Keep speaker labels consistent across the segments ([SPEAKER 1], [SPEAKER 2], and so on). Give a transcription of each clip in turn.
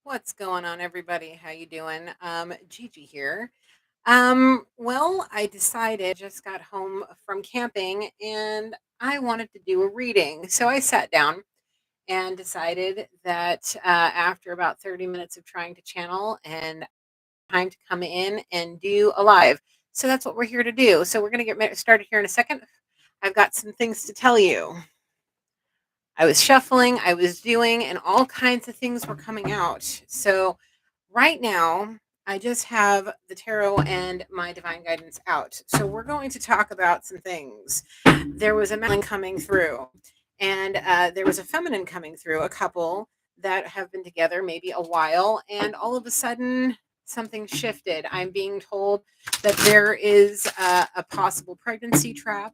[SPEAKER 1] What's going on, everybody? How you doing? Gigi here. Well, I decided just got home from camping and I wanted to do a reading. So I sat down and decided that after about 30 minutes of trying to channel and time to come in and do a live. So that's what we're here to do. So we're going to started here in a second. I've got some things to tell you. I was shuffling, I was doing, and all kinds of things were coming out. So right now, I just have the tarot and my divine guidance out. So we're going to talk about some things. There was a masculine coming through, and there was a feminine coming through, a couple that have been together maybe a while, and all of a sudden, something shifted. I'm being told that there is a possible pregnancy trap.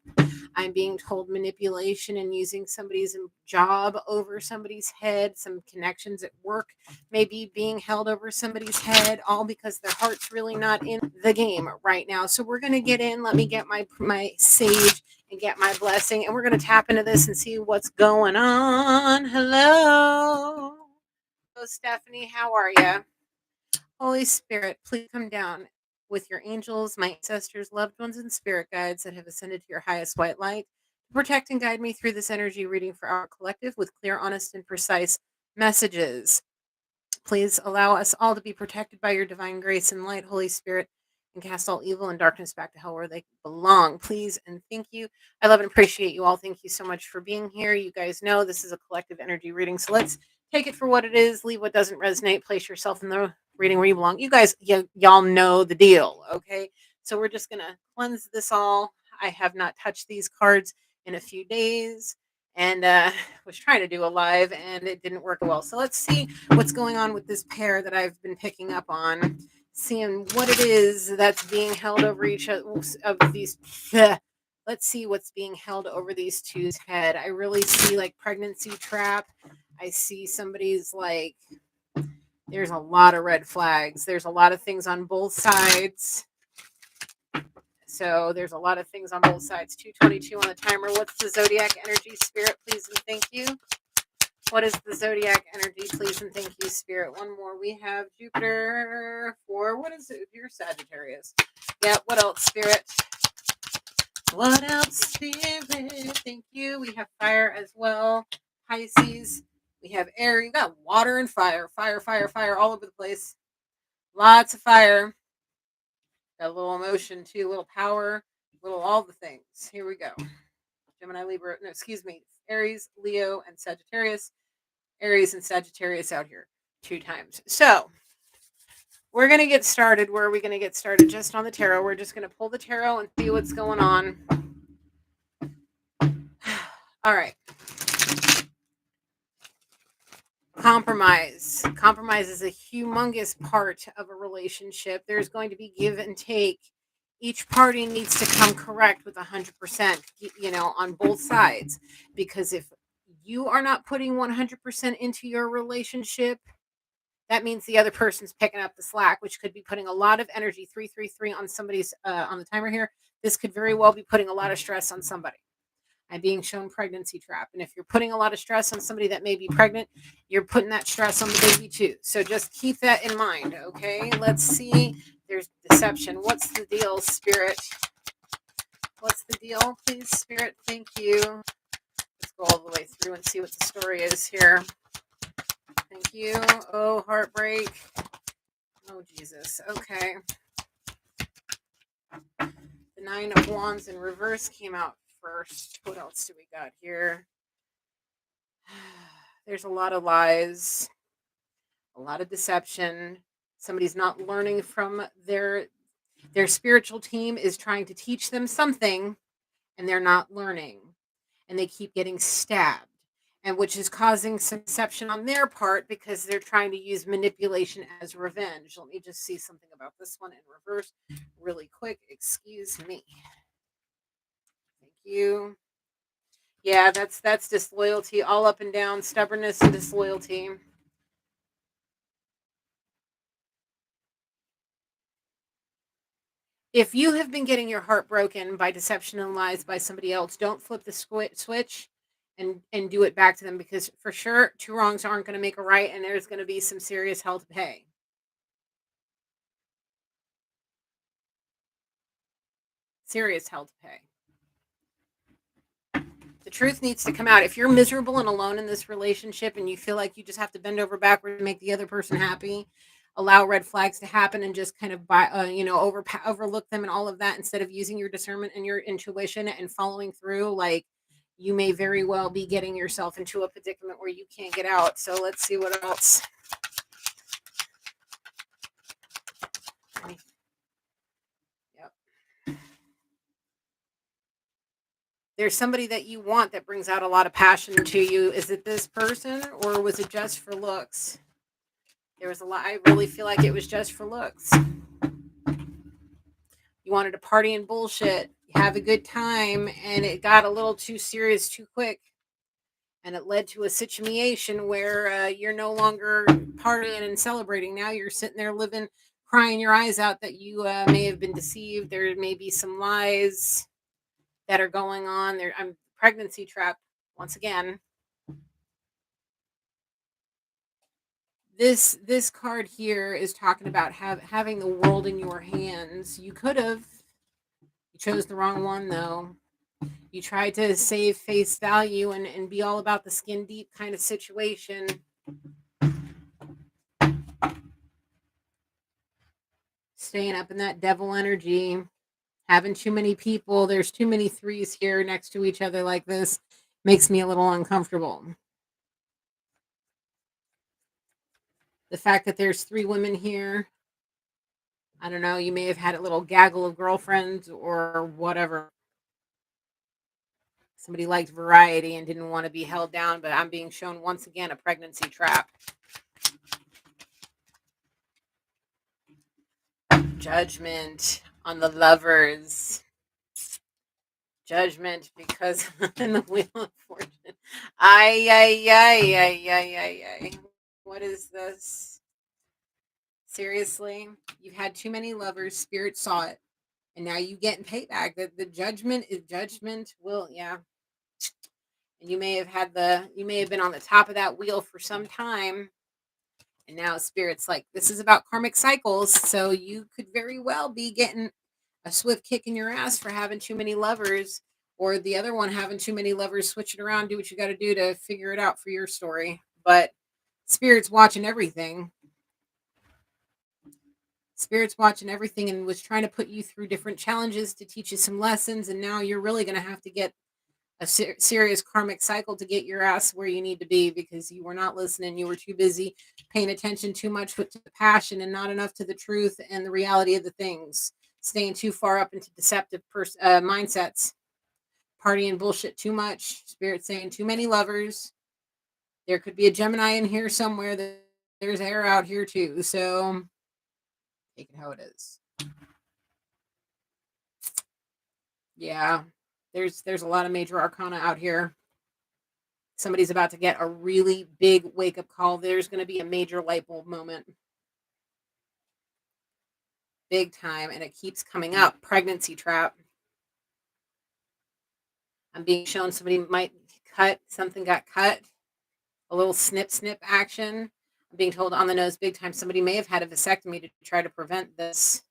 [SPEAKER 1] I'm being told manipulation and using somebody's job over somebody's head, some connections at work maybe being held over somebody's head, all because their heart's really not in the game right now. So we're gonna get in. Let me get my sage and get my blessing, and we're gonna tap into this and see what's going on. Hello, Stephanie. How are you? Holy Spirit, please come down with your angels, my ancestors, loved ones, and spirit guides that have ascended to your highest white light to protect and guide me through this energy reading for our collective with clear, honest, and precise messages. Please allow us all to be protected by your divine grace and light, Holy Spirit, and cast all evil and darkness back to hell where they belong. Please and thank you. I love and appreciate you all. Thank you so much for being here. You guys know this is a collective energy reading, so let's take it for what it is. Leave what doesn't resonate. Place yourself in the reading where you belong. You guys, y'all know the deal, okay? So we're just gonna cleanse this all. I have not touched these cards in a few days, and was trying to do a live, and it didn't work well. So let's see what's going on with this pair that I've been picking up on, seeing what it is that's being held over each of these. Let's see what's being held over these two's head. I really see like pregnancy trap. I see somebody's like, there's a lot of red flags. There's a lot of things on both sides. So there's a lot of things on both sides. 222 on the timer. What's the zodiac energy, spirit? Please and thank you. What is the zodiac energy? Please and thank you, spirit. One more. We have Jupiter for what is it? You're Sagittarius. Yeah. What else, spirit? What else, spirit? Thank you. We have fire as well. Pisces. We have air. You got water and fire. Fire, fire, fire all over the place. Lots of fire. Got a little emotion too, a little power, a little all the things. Here we go. Gemini, Libra, no, excuse me, Aries, Leo, and Sagittarius. Aries and Sagittarius out here 2 times. So we're going to get started. Where are we going to get started? Just on the tarot. We're just going to pull the tarot and see what's going on. All right. Compromise. Compromise is a humongous part of a relationship. There's going to be give and take. Each party needs to come correct with 100%, on both sides. Because if you are not putting 100% into your relationship, that means the other person's picking up the slack, which could be putting a lot of energy. 333 on somebody's on the timer here. This could very well be putting a lot of stress on somebody. I'm being shown pregnancy trap. And if you're putting a lot of stress on somebody that may be pregnant, you're putting that stress on the baby too. So just keep that in mind, okay? Let's see. There's deception. What's the deal, spirit? What's the deal, please, spirit? Thank you. Let's go all the way through and see what the story is here. Thank you. Oh, heartbreak. Oh, Jesus. Okay. The 9 of Wands in reverse came out first. What else do we got here? There's a lot of lies, a lot of deception. Somebody's not learning from their spiritual team is trying to teach them something and they're not learning and they keep getting stabbed, and which is causing some deception on their part because they're trying to use manipulation as revenge. Let me just see something about this one in reverse really quick. Excuse me. Thank you. Yeah, that's disloyalty all up and down, stubbornness and disloyalty. If you have been getting your heart broken by deception and lies by somebody else, don't flip the switch and do it back to them, because for sure two wrongs aren't going to make a right, and there's going to be some serious hell to pay. Serious hell to pay. The truth needs to come out. If you're miserable and alone in this relationship and you feel like you just have to bend over backward to make the other person happy, allow red flags to happen and just kind of overlook them and all of that, instead of using your discernment and your intuition and following through, like, you may very well be getting yourself into a predicament where you can't get out. So let's see what else. Yep. There's somebody that you want that brings out a lot of passion to you. Is it this person, or was it just for looks? There was a lot. I really feel like it was just for looks. You wanted to party and bullshit, have a good time, and it got a little too serious too quick. And it led to a situation where you're no longer partying and celebrating. Now you're sitting there living, crying your eyes out that you may have been deceived. There may be some lies that are going on there. I'm pregnancy trap once again. This card here is talking about having the world in your hands. You could have. You chose the wrong one, though. You tried to save face value and be all about the skin deep kind of situation. Staying up in that devil energy. Having too many people. There's too many threes here next to each other like this. Makes me a little uncomfortable. The fact that there's three women here. I don't know. You may have had a little gaggle of girlfriends or whatever. Somebody liked variety and didn't want to be held down, but I'm being shown once again a pregnancy trap. Judgment on the lovers. Judgment because in the Wheel of Fortune. Ay, ay, ay, ay, ay, ay, ay. What is this? Seriously? You've had too many lovers. Spirit saw it. And now you getting payback. The judgment is judgment will, yeah. And you may have been on the top of that wheel for some time. And now Spirit's like, this is about karmic cycles. So you could very well be getting a swift kick in your ass for having too many lovers, or the other one having too many lovers. Switch it around, do what you got to do to figure it out for your story. But Spirit's watching everything. Spirit's watching everything and was trying to put you through different challenges to teach you some lessons. And now you're really going to have to get a serious karmic cycle to get your ass where you need to be, because you were not listening. You were too busy paying attention too much to the passion and not enough to the truth and the reality of the things. Staying too far up into deceptive mindsets. Partying bullshit too much. Spirit saying too many lovers. There could be a Gemini in here somewhere. There's air out here too. So take it how it is. Yeah. There's a lot of major arcana out here. Somebody's about to get a really big wake-up call. There's going to be a major light bulb moment. Big time. And it keeps coming up. Pregnancy trap. I'm being shown somebody might cut. Something got cut. A little snip action. I'm being told on the nose big time. Somebody may have had a vasectomy to try to prevent this.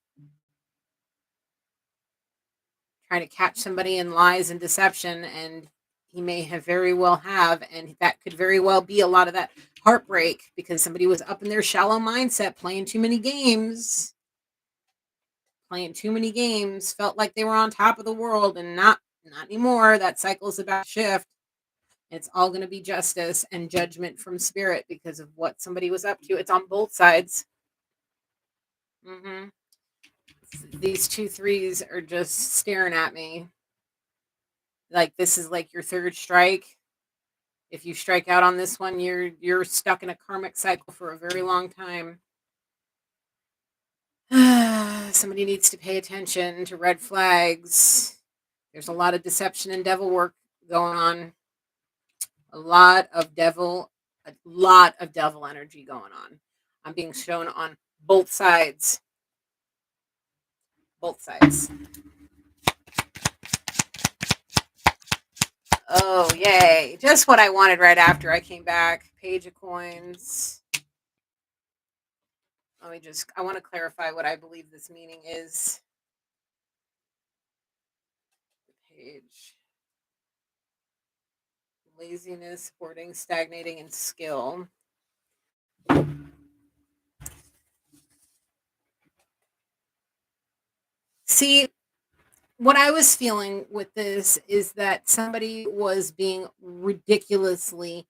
[SPEAKER 1] Trying to catch somebody in lies and deception, and he may have very well have, and that could very well be a lot of that heartbreak, because somebody was up in their shallow mindset, playing too many games, felt like they were on top of the world, and not anymore. That cycle is about to shift. It's all going to be justice and judgment from Spirit because of what somebody was up to. It's on both sides. These 2 3s are just staring at me. Like, this is like your third strike. If you strike out on this one, you're stuck in a karmic cycle for a very long time. Somebody needs to pay attention to red flags. There's a lot of deception and devil work going on. A lot of devil energy going on. I'm being shown on both sides. Both sides. Oh, yay. Just what I wanted right after I came back. Page of coins. I want to clarify what I believe this meaning is. Page. Laziness, hoarding, stagnating, and skill. See, what I was feeling with this is that somebody was being ridiculously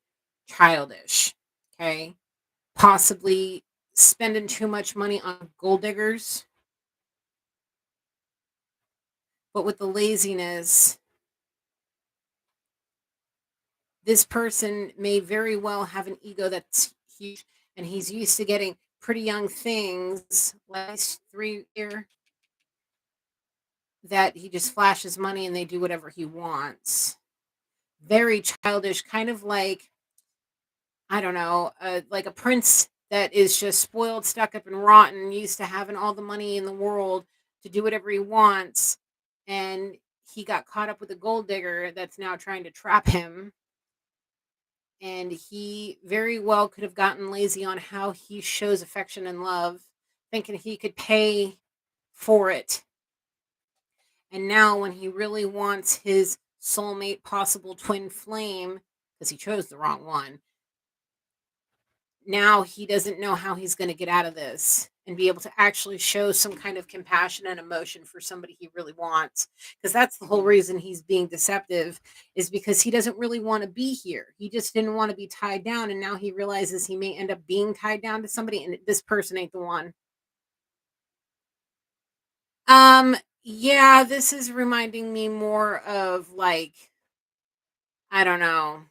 [SPEAKER 1] childish. Okay. Possibly spending too much money on gold diggers, but with the laziness, this person may very well have an ego that's huge and he's used to getting pretty young things, like 3 year, that he just flashes money and they do whatever he wants. Very childish, kind of like, I don't know, like a prince that is just spoiled, stuck up, and rotten, used to having all the money in the world to do whatever he wants. And he got caught up with a gold digger that's now trying to trap him. And he very well could have gotten lazy on how he shows affection and love, thinking he could pay for it. And now, when he really wants his soulmate, possible twin flame, because he chose the wrong one, now he doesn't know how he's going to get out of this and be able to actually show some kind of compassion and emotion for somebody he really wants, because that's the whole reason he's being deceptive, is because he doesn't really want to be here. He just didn't want to be tied down, and now he realizes he may end up being tied down to somebody, and this person ain't the one. Yeah, this is reminding me more of, like, I don't know.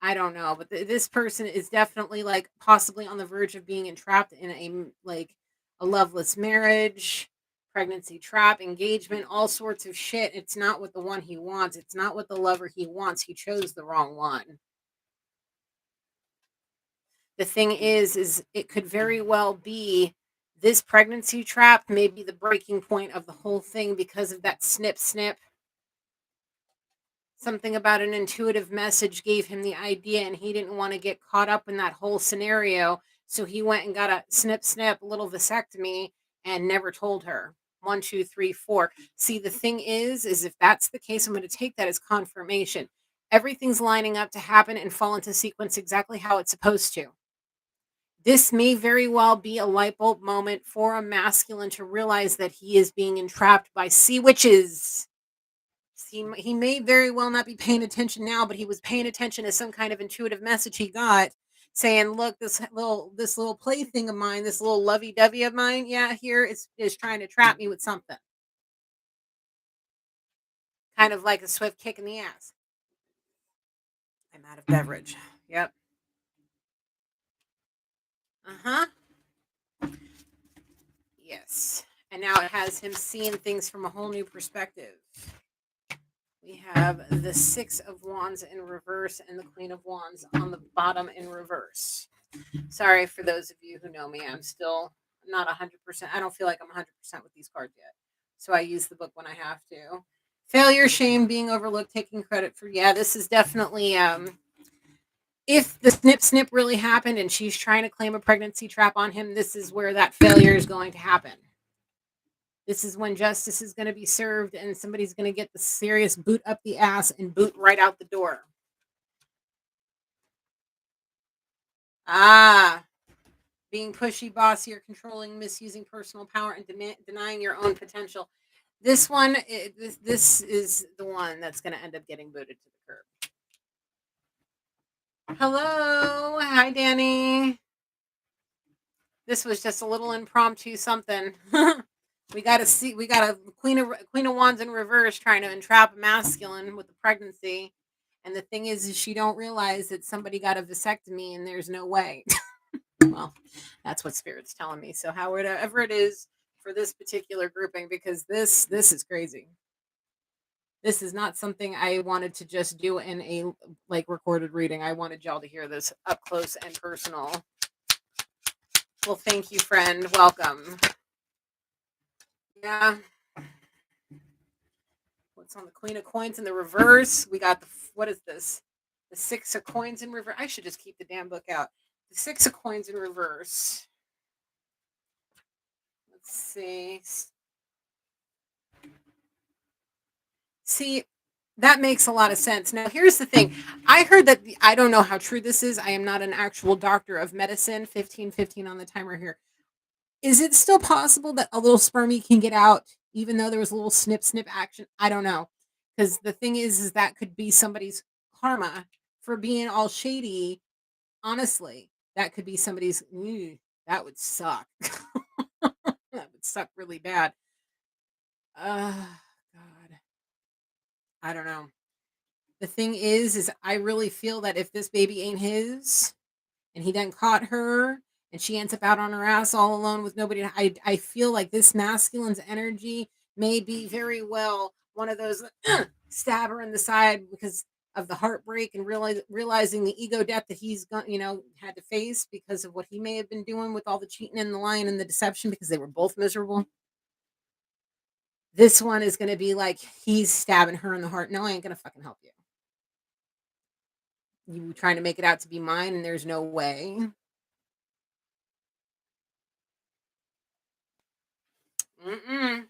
[SPEAKER 1] I don't know, but this person is definitely, like, possibly on the verge of being entrapped in like, a loveless marriage, pregnancy trap, engagement, all sorts of shit. It's not what the one he wants. It's not what the lover he wants. He chose the wrong one. The thing is it could very well be this pregnancy trap may be the breaking point of the whole thing, because of that snip snip. Something about an intuitive message gave him the idea, and he didn't want to get caught up in that whole scenario. So he went and got a snip, snip, little vasectomy and never told her. One, two, three, four. See, the thing is if that's the case, I'm going to take that as confirmation. Everything's lining up to happen and fall into sequence exactly how it's supposed to. This may very well be a light bulb moment for a masculine to realize that he is being entrapped by sea witches. He may very well not be paying attention now, but he was paying attention to some kind of intuitive message he got, saying, "Look, this little plaything of mine, this little lovey dovey of mine, yeah, here is trying to trap me with something, kind of like a swift kick in the ass." I'm out of beverage. Yep. Uh huh. Yes. And now it has him seeing things from a whole new perspective. We have the Six of Wands in reverse and the Queen of Wands on the bottom in reverse. Sorry for those of you who know me. I'm still not 100%. I don't feel like I'm 100% with these cards yet. So I use the book when I have to. Failure, shame, being overlooked, taking credit for. Yeah, this is definitely if the snip snip really happened and she's trying to claim a pregnancy trap on him, this is where that failure is going to happen. This is when justice is going to be served and somebody's going to get the serious boot up the ass and boot right out the door. Ah, being pushy, bossy, or controlling, misusing personal power, and denying your own potential. This one, this is the one that's going to end up getting booted to the curb. Hello, hi, Danny. This was just a little impromptu something. We got to see. We got a Queen of Wands in reverse trying to entrap a masculine with the pregnancy, and the thing is she don't realize that somebody got a vasectomy, and there's no way. Well, that's what spirit's telling me. So however it is for this particular grouping, because this is crazy. This is not something I wanted to just do in a like recorded reading. I wanted y'all to hear this up close and personal. Well, thank you, friend. Welcome. Yeah. What's on the Queen of Coins in the reverse? We got what is this? The Six of Coins in reverse. I should just keep the damn book out. The Six of Coins in reverse. Let's see. See, that makes a lot of sense. Now, here's the thing. I heard that I don't know how true this is. I am not an actual doctor of medicine. 15:15 on the timer here. Is it still possible that a little spermie can get out even though there was a little snip snip action? I don't know. Because the thing is that could be somebody's karma for being all shady. Honestly, that could be somebody's. That would suck. That would suck really bad. God. I don't know. The thing is I really feel that if this baby ain't his and he done caught her and she ends up out on her ass all alone with nobody, I feel like this masculine's energy may be very well one of those stab her in the side because of the heartbreak and realizing the ego death that he's got, had to face because of what he may have been doing with all the cheating and the lying and the deception because they were both miserable. This one is going to be like he's stabbing her in the heart. No, I ain't going to fucking help you. You trying to make it out to be mine, and there's no way. Mm-mm.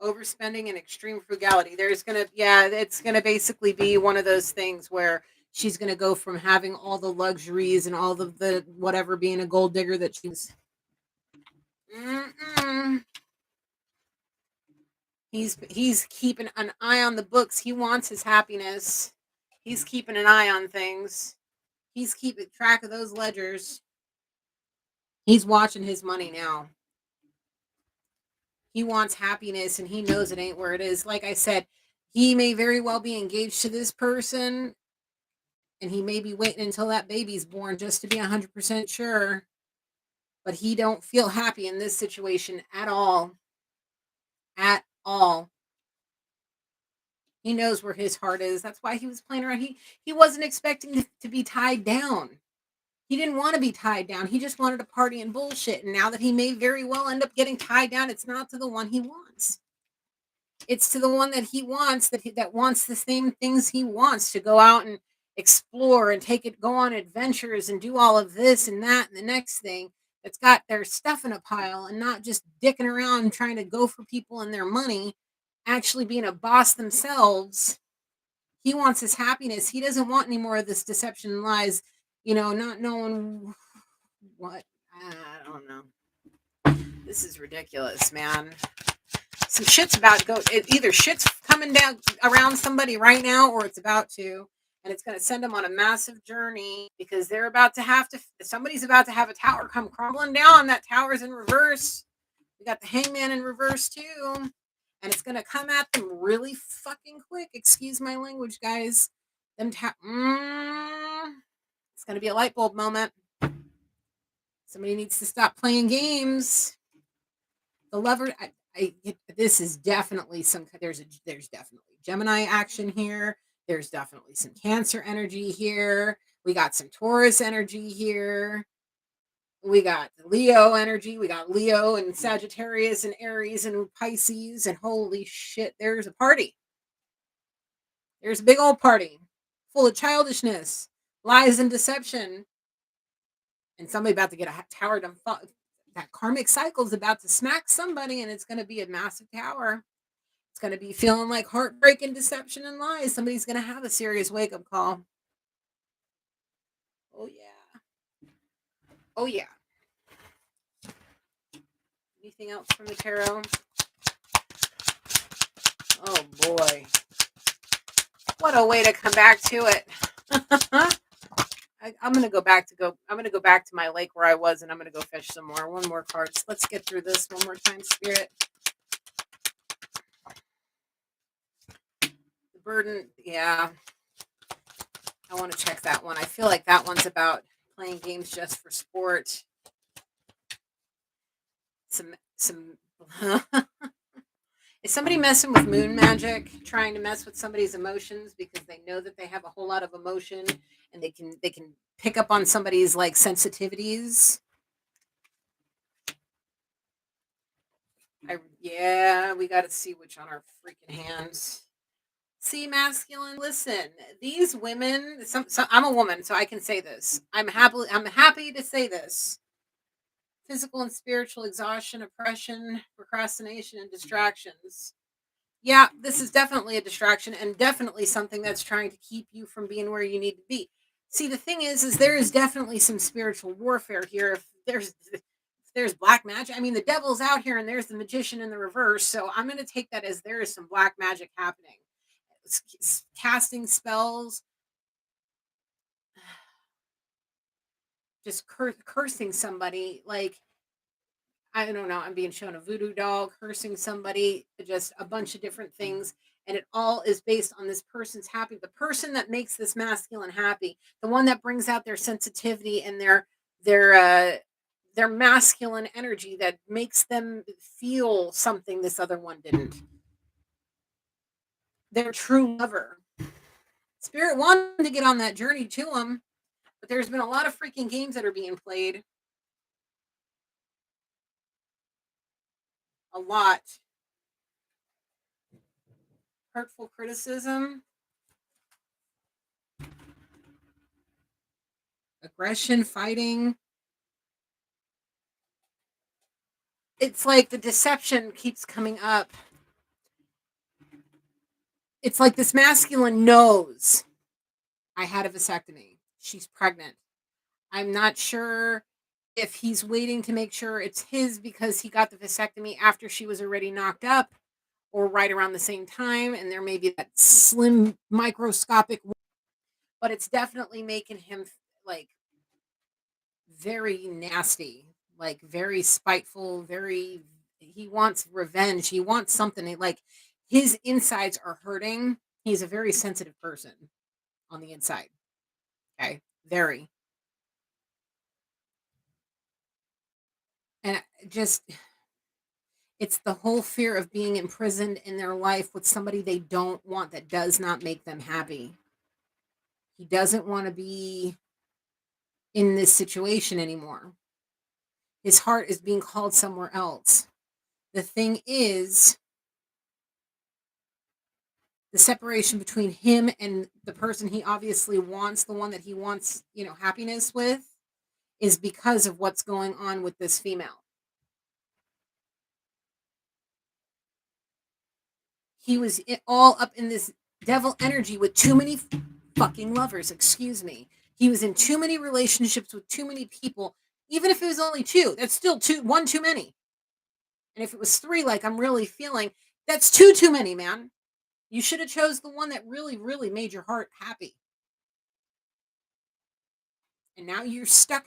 [SPEAKER 1] Overspending and extreme frugality. It's gonna basically be one of those things where she's gonna go from having all the luxuries and all of the whatever being a gold digger that she's. Mm-mm. He's keeping an eye on the books. He wants his happiness. He's keeping an eye on things. He's keeping track of those ledgers. He's watching his money now. He wants happiness and he knows it ain't where it is. Like I said, he may very well be engaged to this person and he may be waiting until that baby's born just to be 100% sure. But he don't feel happy in this situation at all. At all. He knows where his heart is. That's why he was playing around. He wasn't expecting to be tied down. He didn't want to be tied down. He just wanted to party and bullshit. And now that he may very well end up getting tied down, it's not to the one he wants. It's to the one that he wants, that wants the same things he wants, to go out and explore and go on adventures and do all of this and that and the next thing, that's got their stuff in a pile and not just dicking around and trying to go for people and their money, actually being a boss themselves. He wants his happiness. He doesn't want any more of this deception and lies, not knowing what. I don't know. This is ridiculous, man. Some shit's about to go. Either shit's coming down around somebody right now, or it's about to, and it's going to send them on a massive journey because they're about to have to. Somebody's about to have a tower come crumbling down. That tower's in reverse. We got the hangman in reverse too, and it's going to come at them really fucking quick. Excuse my language, guys. It's going to be a light bulb moment. Somebody needs to stop playing games. The lover. This is definitely there's definitely Gemini action here. There's definitely some Cancer energy here. We got some Taurus energy here. We got Leo energy. We got Leo and Sagittarius and Aries and Pisces. And holy shit, there's a party. There's a big old party full of childishness, lies, and deception. And somebody about to get a tower done. That karmic cycle is about to smack somebody, and it's going to be a massive tower. It's going to be feeling like heartbreak and deception and lies. Somebody's going to have a serious wake-up call. Oh, yeah. Oh, yeah. Anything else from the tarot? Oh, boy. What a way to come back to it. I'm gonna go back to my lake where I was, and I'm gonna go fish some more. One more card. Let's get through this one more time, Spirit. The burden, yeah. I want to check that one. I feel like that one's about playing games just for sport. Some. Is somebody messing with moon magic, trying to mess with somebody's emotions because they know that they have a whole lot of emotion and they can pick up on somebody's like sensitivities? Yeah, we got to see which on our freaking hands. See, masculine. Listen, these women. I'm a woman, so I can say this. I'm happy to say this. Physical and spiritual exhaustion, oppression, procrastination, and distractions. Yeah, this is definitely a distraction and definitely something that's trying to keep you from being where you need to be. See, the thing is there is definitely some spiritual warfare here. If there's black magic, I mean, the devil's out here, and there's the magician in the reverse. So I'm going to take that as there is some black magic happening. Casting spells, just cursing somebody, like I don't know, I'm being shown a voodoo doll cursing somebody, just a bunch of different things. And it all is based on this person's happy. The person that makes this masculine happy, the one that brings out their sensitivity and their their masculine energy that makes them feel something this other one didn't. Their true lover. Spirit wanted to get on that journey to him, but there's been a lot of freaking games that are being played. A lot. Hurtful criticism, aggression, fighting. It's like the deception keeps coming up. It's like this masculine knows I had a vasectomy. She's pregnant. I'm not sure if he's waiting to make sure it's his because he got the vasectomy after she was already knocked up or right around the same time. And there may be that slim microscopic, but it's definitely making him like very nasty, like very spiteful, very he wants revenge. He wants something like his insides are hurting. He's a very sensitive person on the inside. Okay. Very. And just it's the whole fear of being imprisoned in their life with somebody they don't want that does not make them happy. He doesn't want to be in this situation anymore. His heart is being called somewhere else. The thing is, the separation between him and the person he obviously wants, the one that he wants, happiness with, is because of what's going on with this female. He was all up in this devil energy with too many fucking lovers, excuse me. He was in too many relationships with too many people. Even if it was only two, that's still one too many. And if it was three, like I'm really feeling, that's two too many, man. You should have chose the one that really, really made your heart happy. And now you're stuck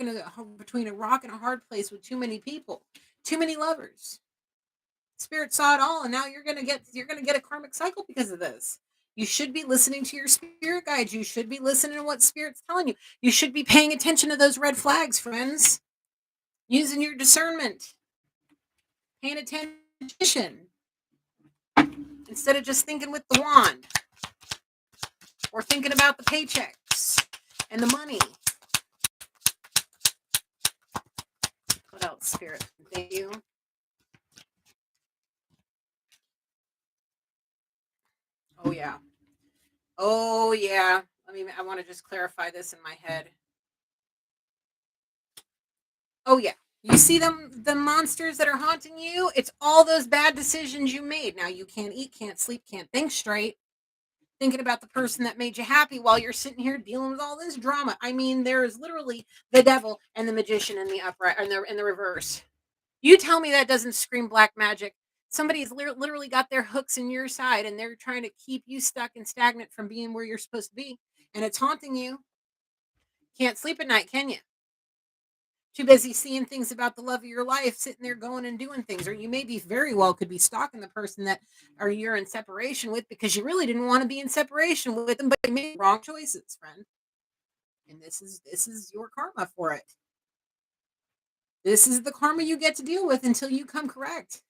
[SPEAKER 1] between a rock and a hard place with too many people, too many lovers. Spirit saw it all, and now you're gonna get a karmic cycle because of this. You should be listening to your spirit guides. You should be listening to what spirit's telling you. You should be paying attention to those red flags, friends. Using your discernment, paying attention instead of just thinking with the wand or thinking about the paychecks and the money. What else, spirit? Thank you. Oh yeah. Oh yeah. I want to just clarify this in my head. Oh yeah. You see them the monsters that are haunting you? It's all those bad decisions you made. Now you can't eat, can't sleep, can't think straight. Thinking about the person that made you happy while you're sitting here dealing with all this drama. I mean, there is literally the devil and the magician in the upright and in the reverse. You tell me that doesn't scream black magic. Somebody's literally got their hooks in your side and they're trying to keep you stuck and stagnant from being where you're supposed to be. And it's haunting you. Can't sleep at night, can you? Too busy seeing things about the love of your life, sitting there going and doing things. Or you maybe very well could be stalking the person that or you're in separation with because you really didn't want to be in separation with them, but you made wrong choices, friend. And this is your karma for it. This is the karma you get to deal with until you come correct.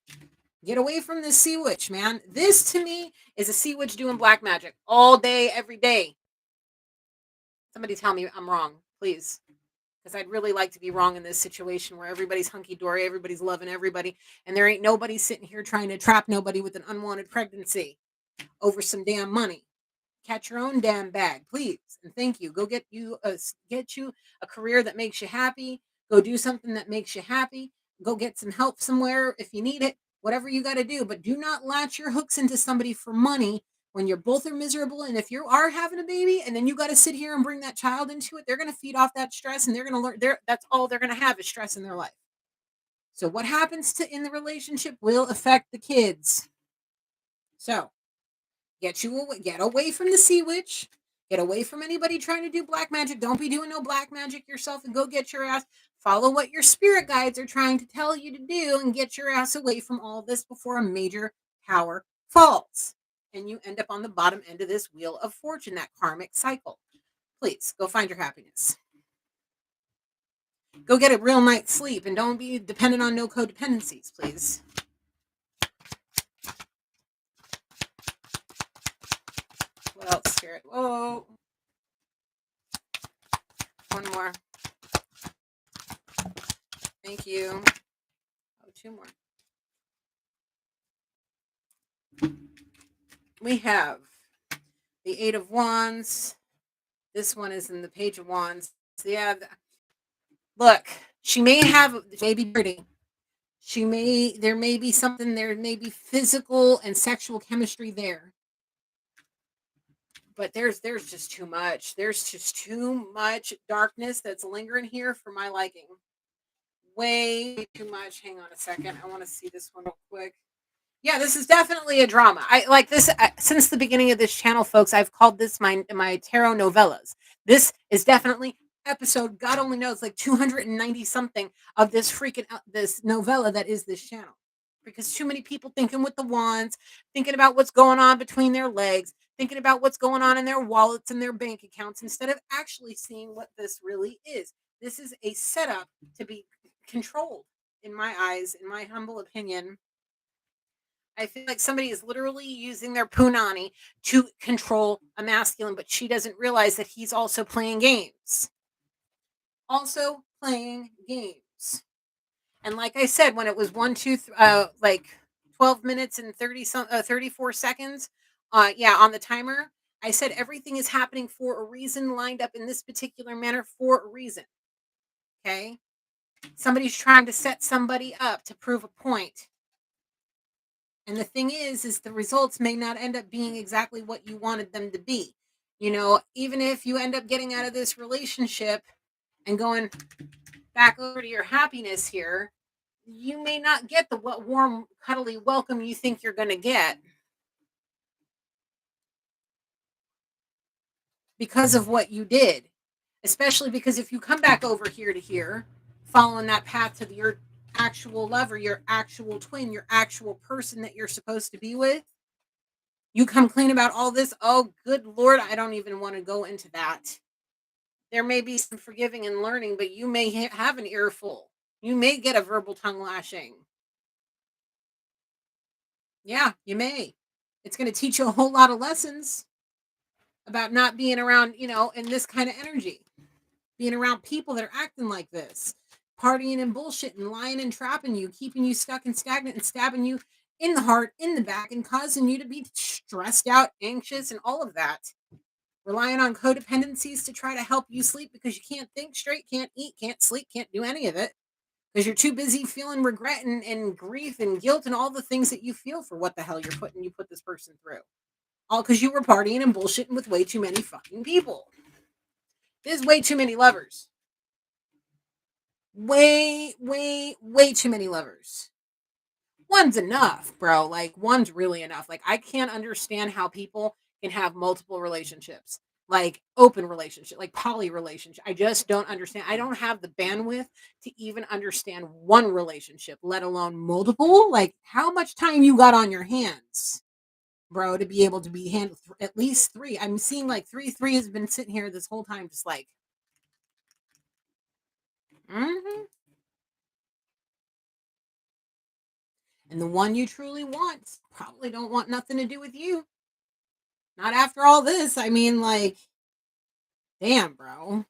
[SPEAKER 1] Get away from this sea witch, man. This to me is a sea witch doing black magic all day, every day. Somebody tell me I'm wrong, please. because I'd really like to be wrong in this situation where everybody's hunky dory, everybody's loving everybody, and there ain't nobody sitting here trying to trap nobody with an unwanted pregnancy over some damn money. Catch your own damn bag, please, and thank you. Go get you a career that makes you happy. Go do something that makes you happy. Go get some help somewhere if you need it. Whatever you got to do, but do not latch your hooks into somebody for money when you're both are miserable. And if you are having a baby, and then you got to sit here and bring that child into it, they're going to feed off that stress, and they're going to learn. That's all they're going to have is stress in their life. So what happens to in the relationship will affect the kids. So get away from the sea witch. Get away from anybody trying to do black magic. Don't be doing no black magic yourself, and go get your ass. Follow what your spirit guides are trying to tell you to do, and get your ass away from all this before a major power falls. And you end up on the bottom end of this wheel of fortune, that karmic cycle. Please go find your happiness. Go get a real night's sleep, and don't be dependent on no codependencies, please. What else, Spirit? Whoa. One more. Thank you. Oh, two more. We have the Eight of Wands. This one is in the Page of Wands. So yeah, look, she may be pretty. There may be something, there may be physical and sexual chemistry there. But there's just too much. There's just too much darkness that's lingering here for my liking. Way too much. Hang on a second. I want to see this one real quick. Yeah, this is definitely a drama. I like this since the beginning of this channel, folks. I've called this my tarot novellas. This is definitely episode. God only knows, like 290 something of this freaking this novella that is this channel. Because too many people thinking with the wands, thinking about what's going on between their legs, thinking about what's going on in their wallets and their bank accounts, instead of actually seeing what this really is. This is a setup to be controlled, in my eyes, in my humble opinion. I feel like somebody is literally using their punani to control a masculine, but she doesn't realize that he's also playing games. Also playing games. And like I said, when it was 12 minutes and 34 seconds, on the timer, I said everything is happening for a reason, lined up in this particular manner for a reason. Okay? Somebody's trying to set somebody up to prove a point. And the thing is the results may not end up being exactly what you wanted them to be. You know, even if you end up getting out of this relationship and going back over to your happiness here, you may not get the warm, cuddly welcome you think you're going to get because of what you did. Especially because if you come back over here to here, following that path to your actual lover, your actual twin, your actual person that you're supposed to be with, you come clean about all this. Oh, good Lord, I don't even want to go into that. There may be some forgiving and learning, but you may have an earful. You may get a verbal tongue lashing. Yeah, you may. It's going to teach you a whole lot of lessons about not being around, in this kind of energy. Being around people that are acting like this, partying and bullshitting, lying and trapping you, keeping you stuck and stagnant and stabbing you in the heart, in the back, and causing you to be stressed out, anxious, and all of that. Relying on codependencies to try to help you sleep because you can't think straight, can't eat, can't sleep, can't do any of it because you're too busy feeling regret and grief and guilt and all the things that you feel for what the hell you put this person through. All because you were partying and bullshitting with way too many fucking people. There's way too many lovers. Way, way, way too many lovers. One's enough, bro. Like, one's really enough. Like, I can't understand how people can have multiple relationships, like open relationship, like poly relationship. I just don't understand. I don't have the bandwidth to even understand one relationship, let alone multiple. Like, how much time you got on your hands, bro, to be able to be handled at least three? I'm seeing like three has been sitting here this whole time, just like, mm-hmm. And the one you truly want probably don't want nothing to do with you. Not after all this. I mean, like, damn, bro.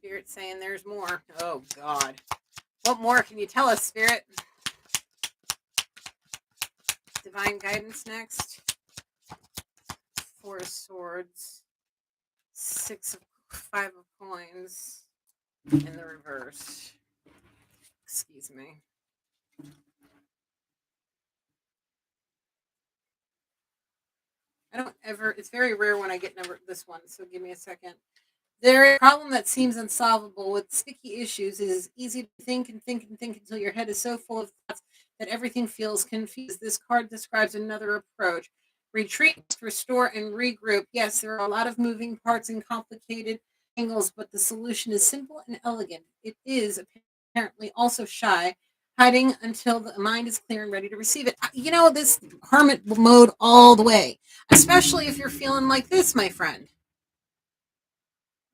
[SPEAKER 1] Spirit saying there's more. Oh, God. What more can you tell us, Spirit? Divine guidance next. Four of Swords. Five of Coins. In the reverse. Excuse me. I don't ever, it's very rare when I get this one, so give me a second. There, a problem that seems unsolvable with sticky issues is easy to think and think and think until your head is so full of thoughts that everything feels confused. This card describes another approach. Retreat, restore, and regroup. Yes, there are a lot of moving parts and complicated angles, but the solution is simple and elegant. It is apparently also shy, hiding until the mind is clear and ready to receive it. You know, this hermit mode all the way, especially if you're feeling like this, my friend,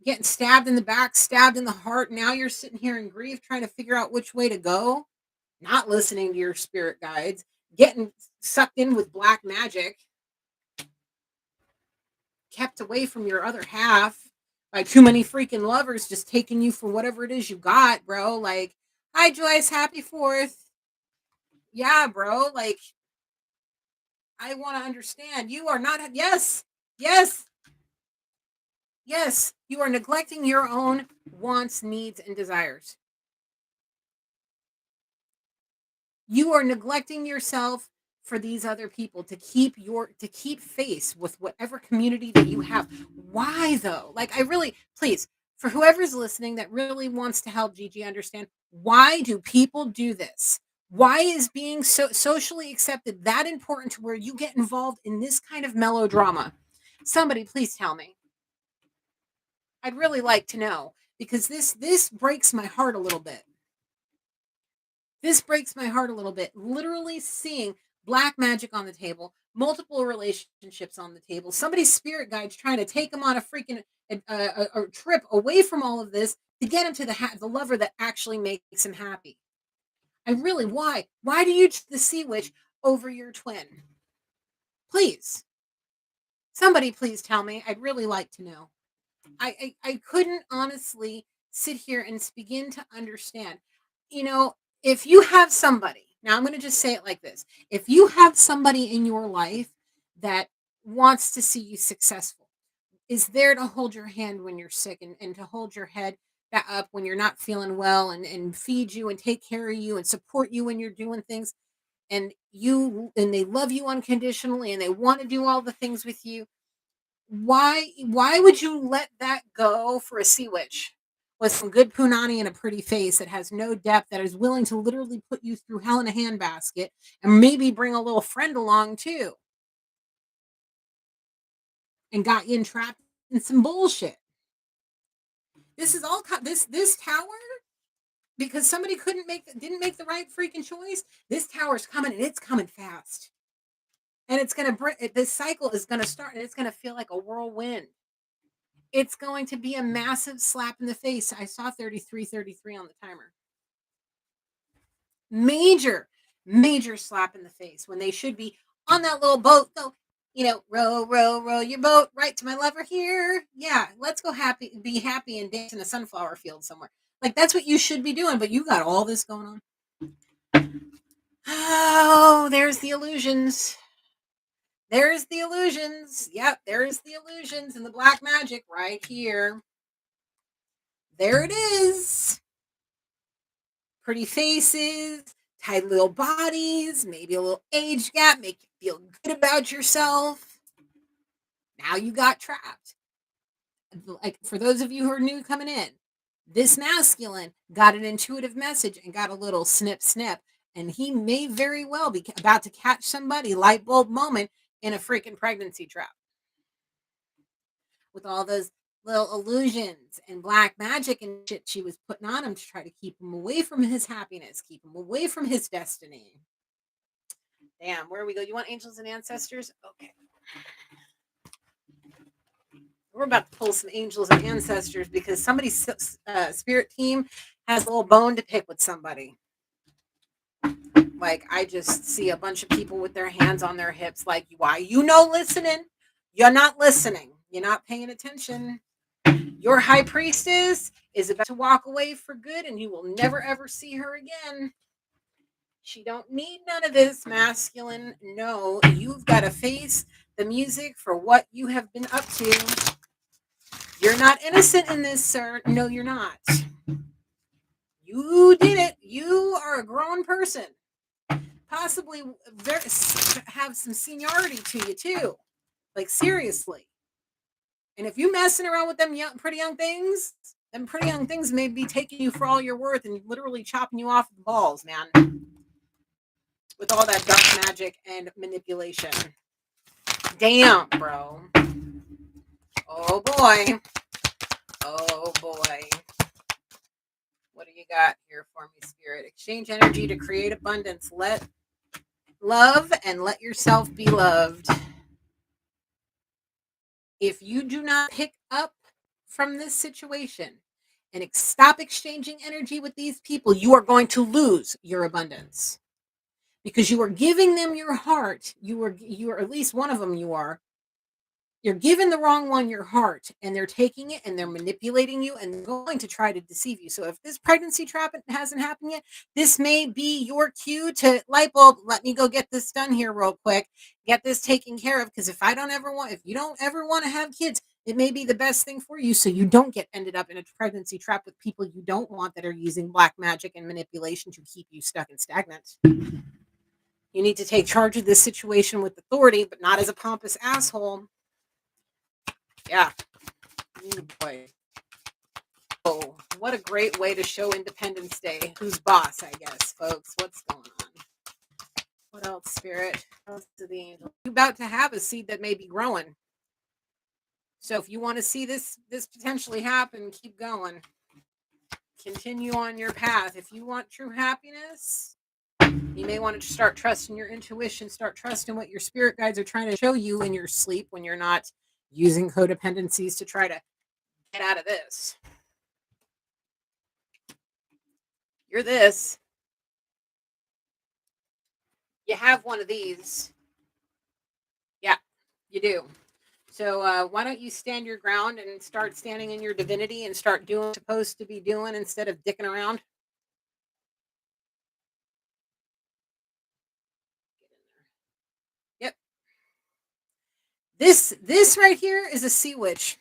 [SPEAKER 1] getting stabbed in the back, stabbed in the heart. Now you're sitting here in grief trying to figure out which way to go, not listening to your spirit guides, getting sucked in with black magic, kept away from your other half by too many freaking lovers just taking you for whatever it is you got, bro. Like, hi, Joyce, happy 4th. Yeah, bro. Like, I want to understand. You are not, yes, yes, yes. You are neglecting your own wants, needs, and desires. You are neglecting yourself for these other people to keep face with whatever community that you have. Why though? Like, I really, please, for whoever's listening that really wants to help Gigi understand, why do people do this? Why is being so socially accepted that important to where you get involved in this kind of melodrama? Somebody please tell me. I'd really like to know, because this breaks my heart a little bit. This breaks my heart a little bit. Literally seeing black magic on the table, multiple relationships on the table, somebody's spirit guides trying to take them on a freaking a trip away from all of this to get him to the lover that actually makes him happy. I really, why? Why do you choose the sea witch over your twin? Please. Somebody please tell me. I'd really like to know. I couldn't honestly sit here and begin to understand. You know, if you have somebody, now I'm going to just say it like this. If you have somebody in your life that wants to see you successful, is there to hold your hand when you're sick, and to hold your head back up when you're not feeling well, and feed you and take care of you and support you when you're doing things, and they love you unconditionally and they want to do all the things with you, why would you let that go for a sea witch with some good punani and a pretty face that has no depth, that is willing to literally put you through hell in a handbasket and maybe bring a little friend along too, and got you entrapped in some bullshit? This is all this tower, because somebody didn't make the right freaking choice. This tower's coming, and it's coming fast, and it's gonna bring this cycle is gonna start, and it's gonna feel like a whirlwind. It's going to be a massive slap in the face. I saw 33 on the timer. Major, major slap in the face when they should be on that little boat. Go, row, row, row your boat right to my lover here. Yeah, let's go be happy and dance in a sunflower field somewhere. Like, that's what you should be doing, but you got all this going on. Oh, there's the illusions. There's the illusions. Yep, there's the illusions and the black magic right here. There it is. Pretty faces, tight little bodies, maybe a little age gap, make you feel good about yourself. Now you got trapped. Like, for those of you who are new coming in, this masculine got an intuitive message and got a little snip snip, and he may very well be about to catch somebody, light bulb moment, in a freaking pregnancy trap with all those little illusions and black magic and shit she was putting on him to try to keep him away from his happiness, keep him away from his destiny. Damn, where we go? You want angels and ancestors? Okay. We're about to pull some angels and ancestors because somebody's spirit team has a little bone to pick with somebody. Like, I just see a bunch of people with their hands on their hips. Like, why? Listening. You're not listening. You're not paying attention. Your high priestess is about to walk away for good and you will never ever see her again. She don't need none of this masculine. No, you've got to face the music for what you have been up to. You're not innocent in this, sir. No, you're not. You did it. You are a grown person. Possibly have some seniority to you too. Like seriously. And if you messing around with them pretty young things may be taking you for all you're worth and literally chopping you off the balls, man. With all that dark magic and manipulation. Damn, bro. Oh boy. Oh boy. What do you got here for me, Spirit? Exchange energy to create abundance. Let love and let yourself be loved. If you do not pick up from this situation and stop exchanging energy with these people, you are going to lose your abundance because you are giving them your heart. You are at least one of them. You're giving the wrong one your heart, and they're taking it and they're manipulating you and they're going to try to deceive you. So if this pregnancy trap hasn't happened yet, this may be your cue to light bulb. Let me go get this done here real quick. Get this taken care of. Because if you don't ever want to have kids, it may be the best thing for you. So you don't get ended up in a pregnancy trap with people you don't want that are using black magic and manipulation to keep you stuck and stagnant. You need to take charge of this situation with authority, but not as a pompous asshole. Yeah. Boy. Oh, what a great way to show Independence Day. Who's boss, I guess, folks. What's going on? What else, Spirit? What else to the angel? You're about to have a seed that may be growing. So if you want to see this potentially happen, keep going. Continue on your path. If you want true happiness, you may want to start trusting your intuition, start trusting what your spirit guides are trying to show you in your sleep when you're not using codependencies to try to get out of this. You're this. You have one of these. Yeah, you do. So why don't you stand your ground and start standing in your divinity and start doing what you're supposed to be doing instead of dicking around? Yep. This right here is a sea witch.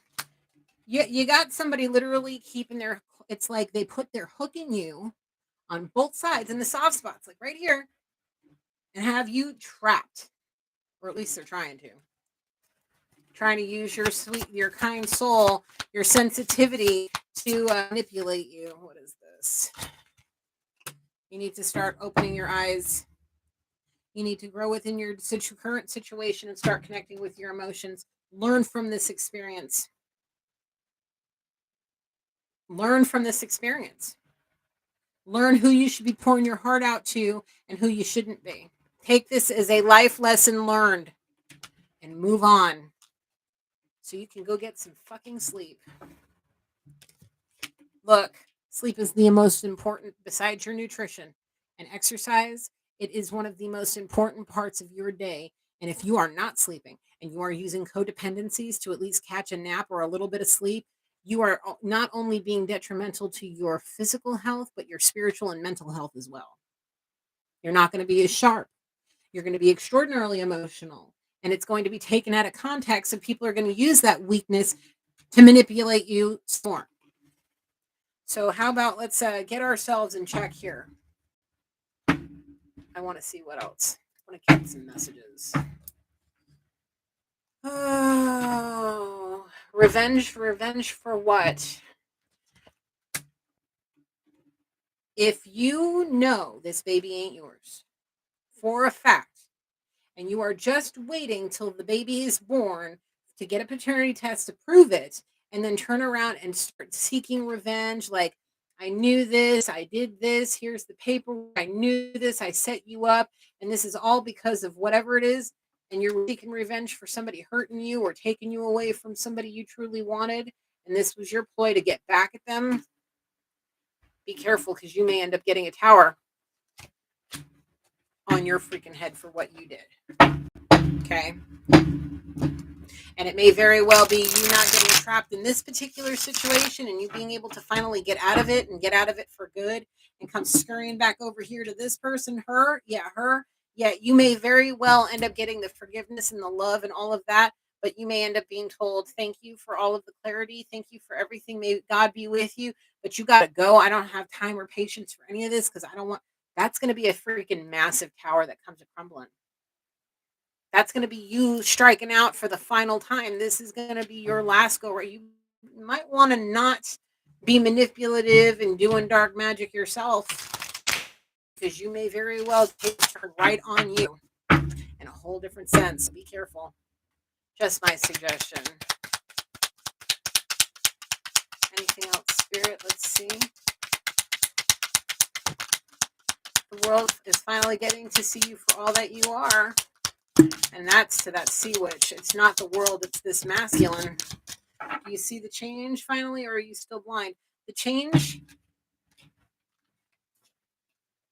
[SPEAKER 1] You got somebody literally keeping it's like they put their hook in you on both sides in the soft spots, like right here, and have you trapped. Or at least they're trying to use your kind soul, your sensitivity to manipulate you. What is this? You need to start opening your eyes. You need to grow within your current situation and start connecting with your emotions. Learn from this experience. Learn from this experience. Learn who you should be pouring your heart out to and who you shouldn't be. Take this as a life lesson learned and move on so you can go get some fucking sleep. Look, sleep is the most important, besides your nutrition and exercise. It is one of the most important parts of your day. And if you are not sleeping and you are using codependencies to at least catch a nap or a little bit of sleep, you are not only being detrimental to your physical health, but your spiritual and mental health as well. You're not going to be as sharp. You're going to be extraordinarily emotional. And it's going to be taken out of context. And people are going to use that weakness to manipulate you more. So how about let's get ourselves in check here. I want to see what else. I want to get some messages. Oh, revenge for what? If you know this baby ain't yours for a fact, and you are just waiting till the baby is born to get a paternity test to prove it, and then turn around and start seeking revenge, like, I knew this, I did this, here's the paperwork, I knew this, I set you up, and this is all because of whatever it is, and you're seeking revenge for somebody hurting you or taking you away from somebody you truly wanted, and this was your ploy to get back at them, be careful because you may end up getting a tower on your freaking head for what you did. Okay? And it may very well be you not getting trapped in this particular situation and you being able to finally get out of it and get out of it for good and come scurrying back over here to this person, her. Yeah, you may very well end up getting the forgiveness and the love and all of that, but you may end up being told, thank you for all of the clarity. Thank you for everything. May God be with you, but you got to go. I don't have time or patience for any of this because I don't want, that's going to be a freaking massive tower that comes to crumbling. That's going to be you striking out for the final time. This is going to be your last go where you might want to not be manipulative and doing dark magic yourself because you may very well take a turn right on you in a whole different sense. Be careful. Just my suggestion. Anything else, Spirit? Let's see. The world is finally getting to see you for all that you are. And that's to that sea witch. It's not the world, it's this masculine. Do you see the change finally, or are you still blind? The change,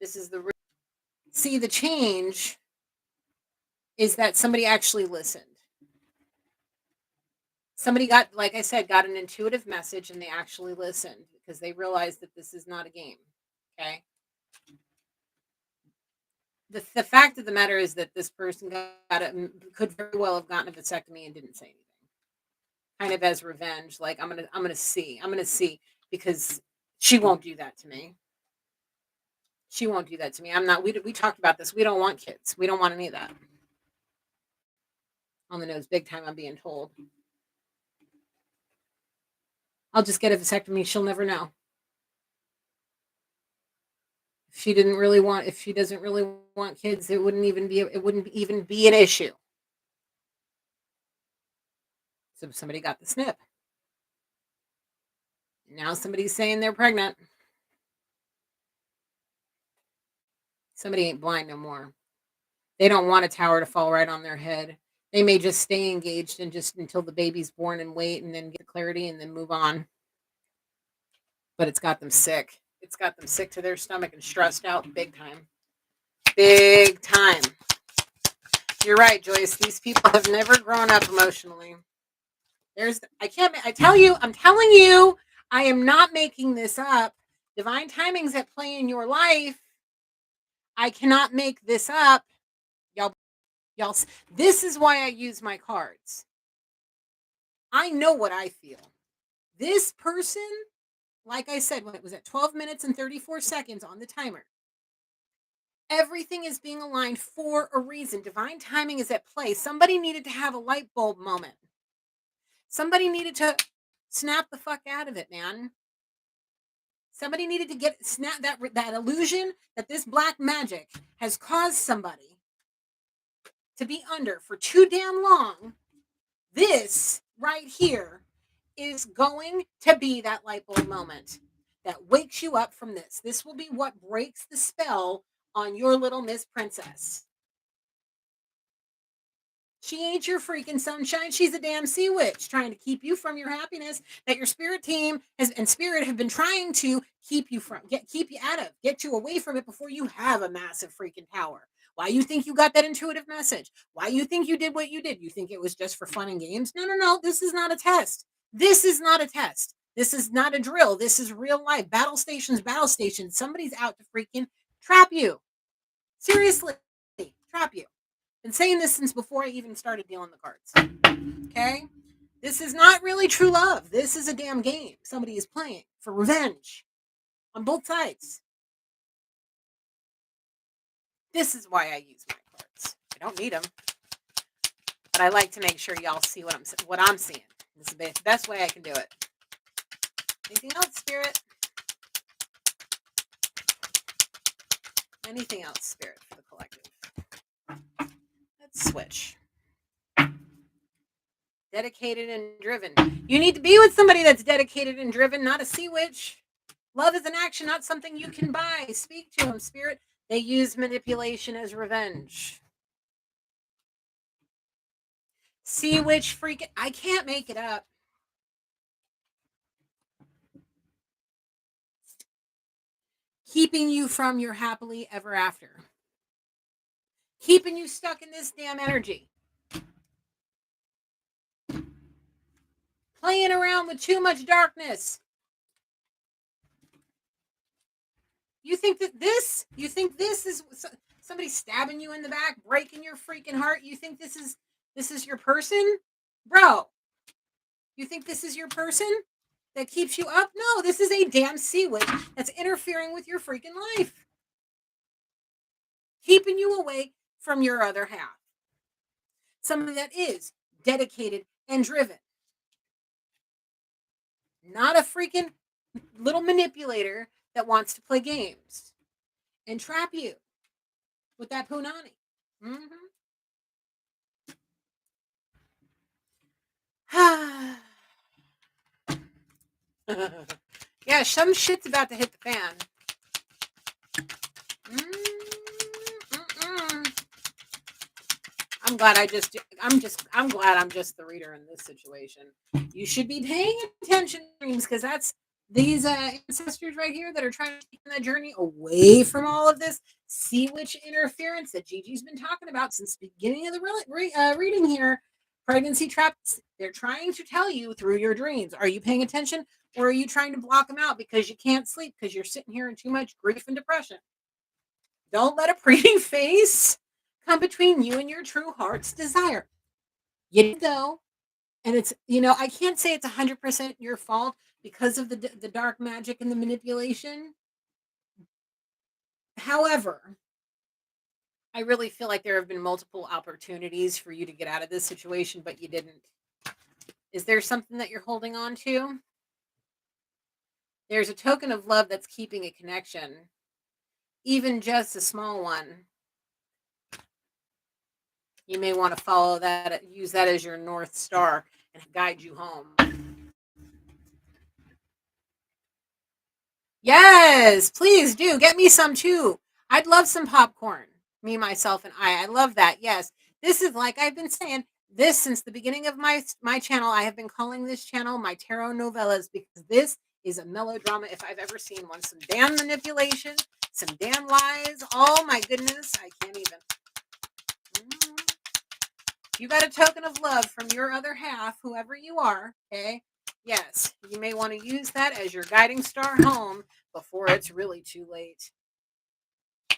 [SPEAKER 1] this is the see, the change is that somebody actually listened. Somebody got, like I said, got an intuitive message and they actually listened because they realized that this is not a game. Okay. The fact of the matter is that this person could very well have gotten a vasectomy and didn't say anything. Kind of as revenge, like I'm gonna see because she won't do that to me. She won't do that to me. I'm not. We talked about this. We don't want kids. We don't want any of that. On the nose, big time. I'm being told. I'll just get a vasectomy. She'll never know. If she didn't really want, if she doesn't really want kids, it wouldn't even be an issue. So somebody got the snip. Now somebody's saying they're pregnant. Somebody ain't blind no more. They don't want a tower to fall right on their head. They may just stay engaged and just until the baby's born and wait and then get clarity and then move on. But it's got them sick. It's got them sick to their stomach and stressed out big time. Big time. You're right, Joyce. These people have never grown up emotionally. I'm telling you, I am not making this up. Divine timing's at play in your life. I cannot make this up. Y'all, this is why I use my cards. I know what I feel. This person, like I said, when it was at 12 minutes and 34 seconds on the timer, everything is being aligned for a reason. Divine timing is at play. Somebody needed to have a light bulb moment. Somebody needed to snap the fuck out of it, man. Somebody needed to snap that illusion that this black magic has caused somebody to be under for too damn long. This right here is going to be that light bulb moment that wakes you up from this. This will be what breaks the spell on your little Miss Princess. She ain't your freaking sunshine. She's a damn sea witch trying to keep you from your happiness that your spirit team and spirit have been trying to keep you out of, get you away from it before you have a massive freaking tower. Why you think you got that intuitive message? Why you think you did what you did? You think it was just for fun and games? No. This is not a test. This is not a test. This is not a drill. This is real life. Battle stations. Somebody's out to freaking trap you. Seriously, trap you. Been saying this since before I even started dealing the cards. Okay? This is not really true love. This is a damn game somebody is playing for revenge on both sides. This is why I use my cards. I don't need them, but I like to make sure y'all see what I'm seeing. This is the best way I can do it. Anything else, Spirit? Anything else, Spirit, for the collective? Let's switch. Dedicated and driven. You need to be with somebody that's dedicated and driven, not a sea witch. Love is an action, not something you can buy. Speak to them, Spirit. They use manipulation as revenge. Sea witch freaking, I can't make it up. Keeping you from your happily ever after. Keeping you stuck in this damn energy. playing around with too much darkness. You think this is somebody stabbing you in the back, breaking your freaking heart? You think this is your person? Bro, you think this is your person that keeps you up? No, this is a damn sea witch that's interfering with your freaking life, keeping you away from your other half. Somebody that is dedicated and driven, not a freaking little manipulator that wants to play games and trap you with that punani. Mm-hmm. Yeah, some shit's about to hit the fan. Mm-mm. I'm glad I'm just the reader in this situation. You should be paying attention to dreams because that's these ancestors right here that are trying to take that journey away from all of this sea witch interference that Gigi's been talking about since the beginning of the reading here. Pregnancy traps, they're trying to tell you through your dreams. Are you paying attention or are you trying to block them out because you can't sleep because you're sitting here in too much grief and depression? Don't let a pretty face come between you and your true heart's desire. You go, and it's I can't say it's 100% your fault because of the dark magic and the manipulation. However, I really feel like there have been multiple opportunities for you to get out of this situation, but you didn't. Is there something that you're holding on to? There's a token of love that's keeping a connection, even just a small one. You may want to follow that, use that as your North Star and guide you home. Yes, please do. Get me some too. I'd love some popcorn. Me, myself, and I. I love that. Yes. This is like I've been saying this since the beginning of my channel. I have been calling this channel my tarot novellas because this is a melodrama if I've ever seen one. Some damn manipulation, some damn lies. Oh my goodness, I can't even. You got a token of love from your other half, whoever you are, okay? Yes, you may want to use that as your guiding star home before it's really too late. I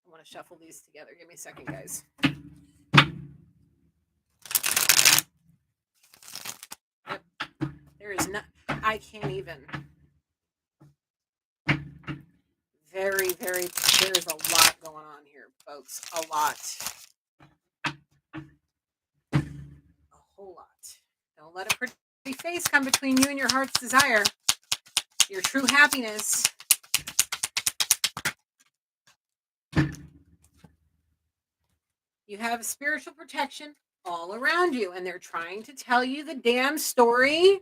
[SPEAKER 1] want to shuffle these together. Give me a second, guys. Yep. There is not, I can't even. Very, there's a lot going on here, folks. A lot. A whole lot. Don't let a pretty face come between you and your heart's desire. Your true happiness. You have spiritual protection all around you, and they're trying to tell you the damn story.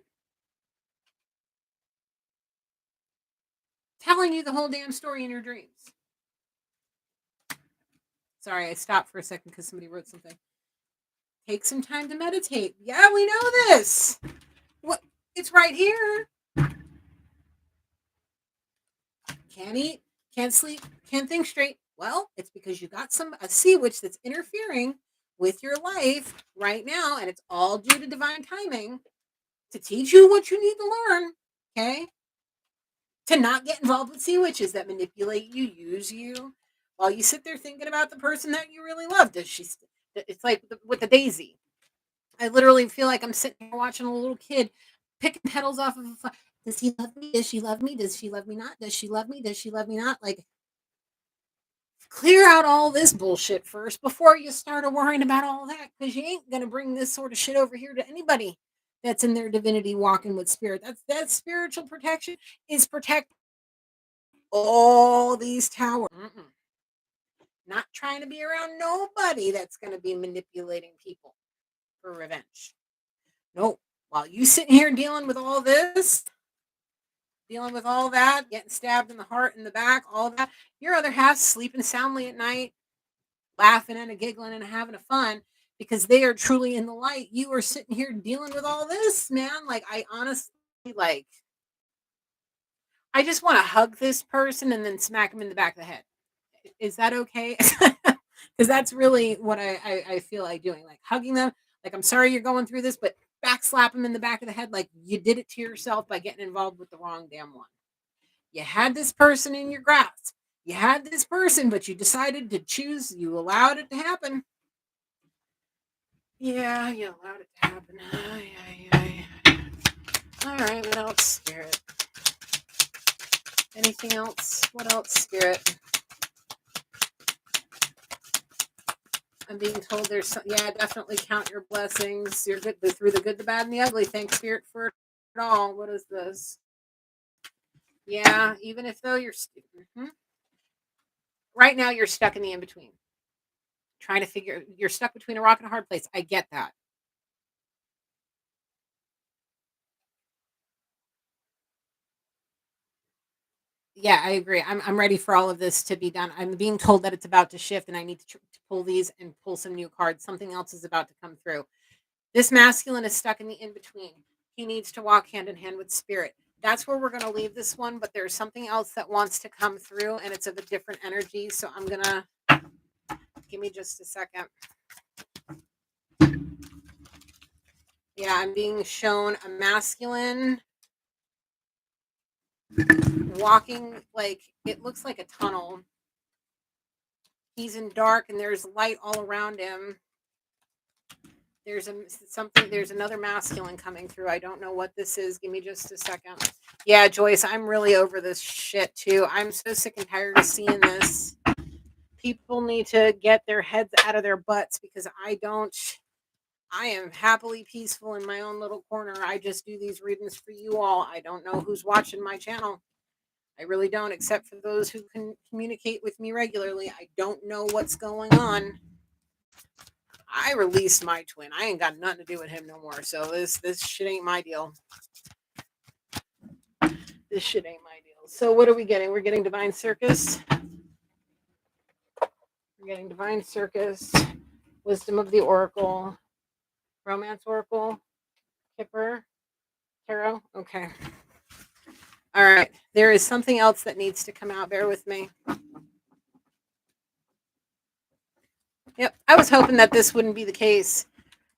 [SPEAKER 1] Telling you the whole damn story in your dreams. Sorry, I stopped for a second because somebody wrote something. Take some time to meditate. Yeah, we know this. What? It's right here. Can't eat, can't sleep, can't think straight. Well, it's because you got a sea witch that's interfering with your life right now, and it's all due to divine timing to teach you what you need to learn. Okay, to not get involved with sea witches that manipulate you, use you, while you sit there thinking about the person that you really love. Does she? It's like with the daisy. I literally feel like I'm sitting here watching a little kid picking petals off of a flower. Does he love me? Does she love me? Does she love me not? Does she love me? Does she love me not? Like, clear out all this bullshit first before you start worrying about all that, because you ain't gonna bring this sort of shit over here to anybody that's in their divinity walking with spirit. That spiritual protection is protect all these towers. Not trying to be around nobody that's gonna be manipulating people for revenge. Nope. While you sitting here dealing with all this, dealing with all that, getting stabbed in the heart and the back, all that, your other half sleeping soundly at night, laughing and giggling and having a fun because they are truly in the light. You are sitting here dealing with all this, man. Like, I honestly, like, I just want to hug this person and then smack him in the back of the head. Is that okay? Because that's really what I feel like doing, like hugging them. Like, I'm sorry you're going through this, but backslap him in the back of the head like you did it to yourself by getting involved with the wrong damn one. You had this person in your grasp. You had this person, but you decided to choose. You allowed it to happen. Yeah, you allowed it to happen. Ay, ay, ay. All right, what else, Spirit? Anything else? What else, Spirit? I'm being told there's some, yeah, definitely count your blessings. You're good through the good, the bad, and the ugly. Thank Spirit for it all. What is this? Yeah, even if though you're right now you're stuck in the in between, trying to figure. You're stuck between a rock and a hard place. I get that. Yeah, I agree. I'm ready for all of this to be done. I'm being told that it's about to shift, and I need to pull these and pull some new cards. Something else is about to come through. This masculine is stuck in the in between. He needs to walk hand in hand with Spirit. That's where we're going to leave this one, but there's something else that wants to come through, and it's of a different energy. So I'm going to give me just a second. Yeah, I'm being shown a masculine walking like it looks like a tunnel. He's in dark and there's light all around him. There's another masculine coming through. I don't know what this is. Give me just a second. Yeah, Joyce, I'm really over this shit too. I'm so sick and tired of seeing this. People need to get their heads out of their butts because I am happily peaceful in my own little corner. I just do these readings for you all. I don't know who's watching my channel. I really don't, except for those who can communicate with me regularly. I don't know what's going on. I released my twin. I ain't got nothing to do with him no more. So this shit ain't my deal. This shit ain't my deal. So what are we getting? We're getting Divine Circus. We're getting Divine Circus, Wisdom of the Oracle, Romance Oracle, Kipper, Tarot. Okay. All right. There is something else that needs to come out. Bear with me. Yep. I was hoping that this wouldn't be the case,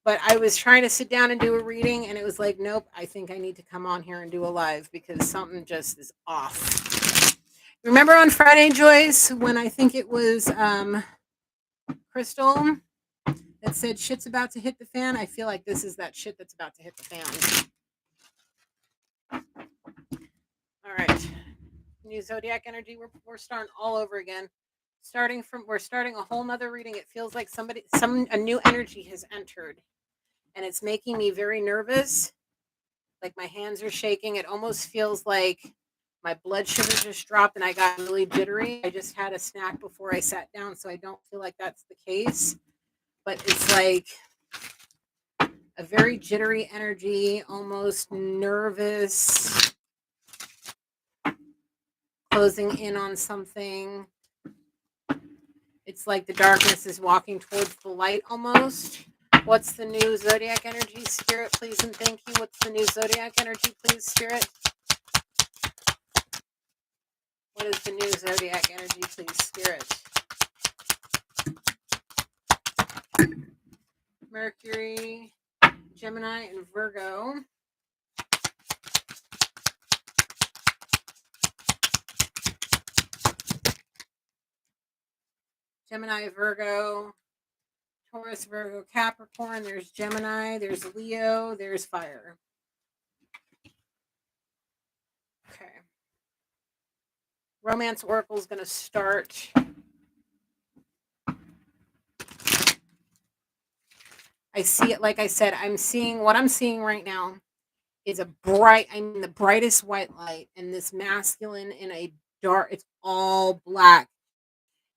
[SPEAKER 1] but I was trying to sit down and do a reading, and it was like, nope, I think I need to come on here and do a live because something just is off. Remember on Friday, Joyce, when I think it was Crystal that said shit's about to hit the fan? I feel like this is that shit that's about to hit the fan. All right. New zodiac energy. We're starting all over again. We're starting a whole nother reading. It feels like a new energy has entered, and it's making me very nervous. Like my hands are shaking. It almost feels like my blood sugar just dropped and I got really jittery. I just had a snack before I sat down, so I don't feel like that's the case. But it's like a very jittery energy, almost nervous, closing in on something. It's like the darkness is walking towards the light almost. What's the new zodiac energy, Spirit, please and thank you? What's the new zodiac energy, please, Spirit? What is the new zodiac energy, please, Spirit? Mercury, Gemini, and Virgo. Gemini, Virgo, Taurus, Virgo, Capricorn. There's Gemini, there's Leo, there's fire. Okay. Romance Oracle is going to start. I see it, like I said, what I'm seeing right now is the brightest white light, and this masculine in a dark, it's all black,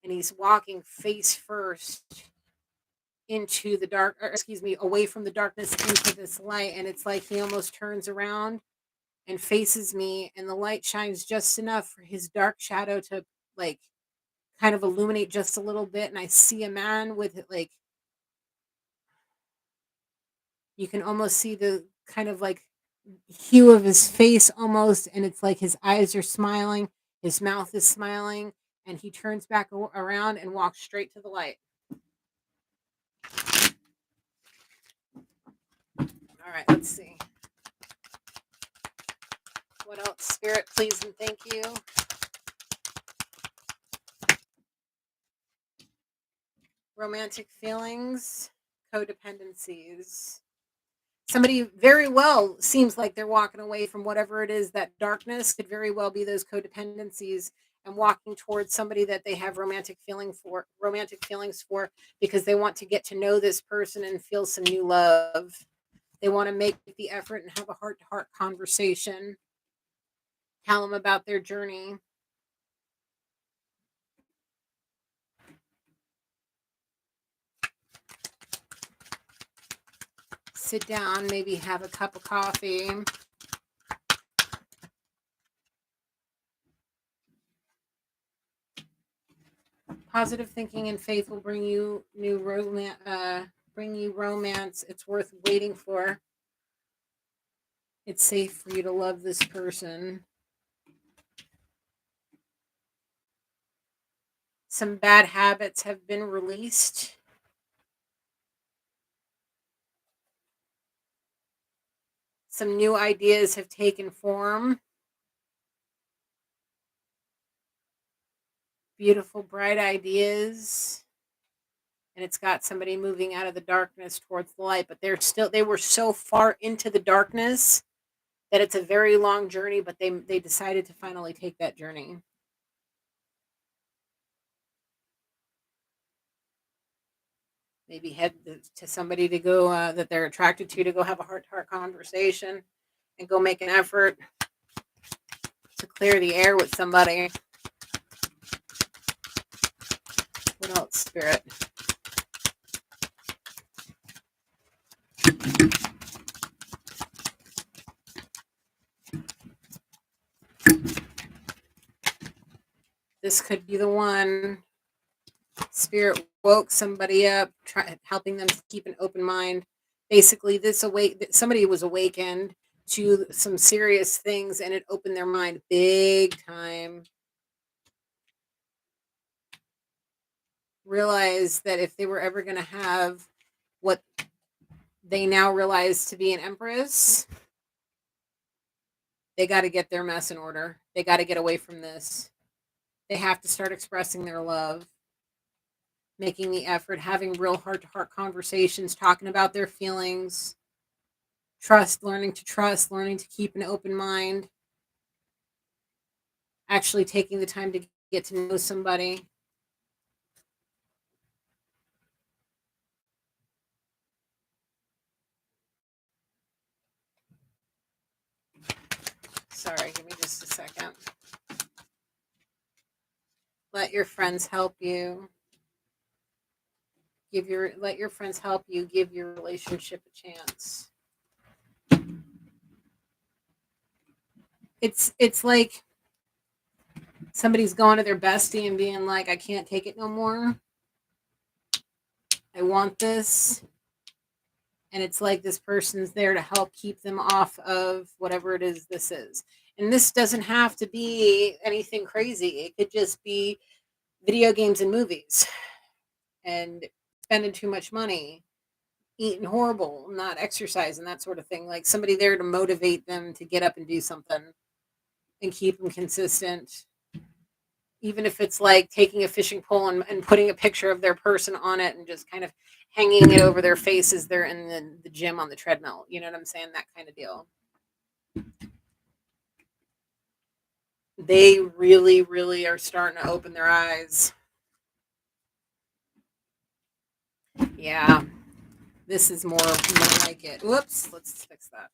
[SPEAKER 1] and he's walking face first into the dark, or excuse me, away from the darkness into this light, and it's like he almost turns around and faces me, and the light shines just enough for his dark shadow to like kind of illuminate just a little bit, and I see a man with like, you can almost see the kind of like hue of his face almost, and it's like his eyes are smiling, his mouth is smiling, and he turns back around and walks straight to the light. All All right, let's see. What else? Spirit, please and thank you. Romantic feelings, codependencies. Somebody very well seems like they're walking away from whatever it is. That darkness could very well be those codependencies, and walking towards somebody that they have romantic feelings for, because they want to get to know this person and feel some new love. They want to make the effort and have a heart to heart conversation, tell them about their journey. Sit down, maybe have a cup of coffee. Positive thinking and faith will bring you new romance. Bring you romance. It's worth waiting for. It's safe for you to love this person. Some bad habits have been released. Some new ideas have taken form. Beautiful, bright ideas. And it's got somebody moving out of the darkness towards the light, but they were so far into the darkness that it's a very long journey, but they decided to finally take that journey. Maybe head to somebody to go that they're attracted to go have a heart to heart conversation, and go make an effort to clear the air with somebody. What else, Spirit? This could be the one. Spirit woke somebody up, helping them to keep an open mind. Basically, somebody was awakened to some serious things, and it opened their mind big time. Realize that if they were ever going to have what they now realize to be an empress, they got to get their mess in order. They got to get away from this. They have to start expressing their love, making the effort, having real heart to heart conversations, talking about their feelings, learning to keep an open mind, actually taking the time to get to know somebody. Sorry, give me just a second. Let your friends help you. Let your friends help you. Give your relationship a chance. It's like somebody's going to their bestie and being like, I can't take it no more. I want this. And it's like this person's there to help keep them off of whatever it is this is. And this doesn't have to be anything crazy. It could just be video games and movies, and spending too much money, eating horrible, not exercising, that sort of thing. Like somebody there to motivate them to get up and do something and keep them consistent. Even if it's like taking a fishing pole and putting a picture of their person on it and just kind of hanging it over their face as they're in the gym on the treadmill. You know what I'm saying? That kind of deal. They really, really are starting to open their eyes. Yeah. This is more like it. Whoops. Let's fix that.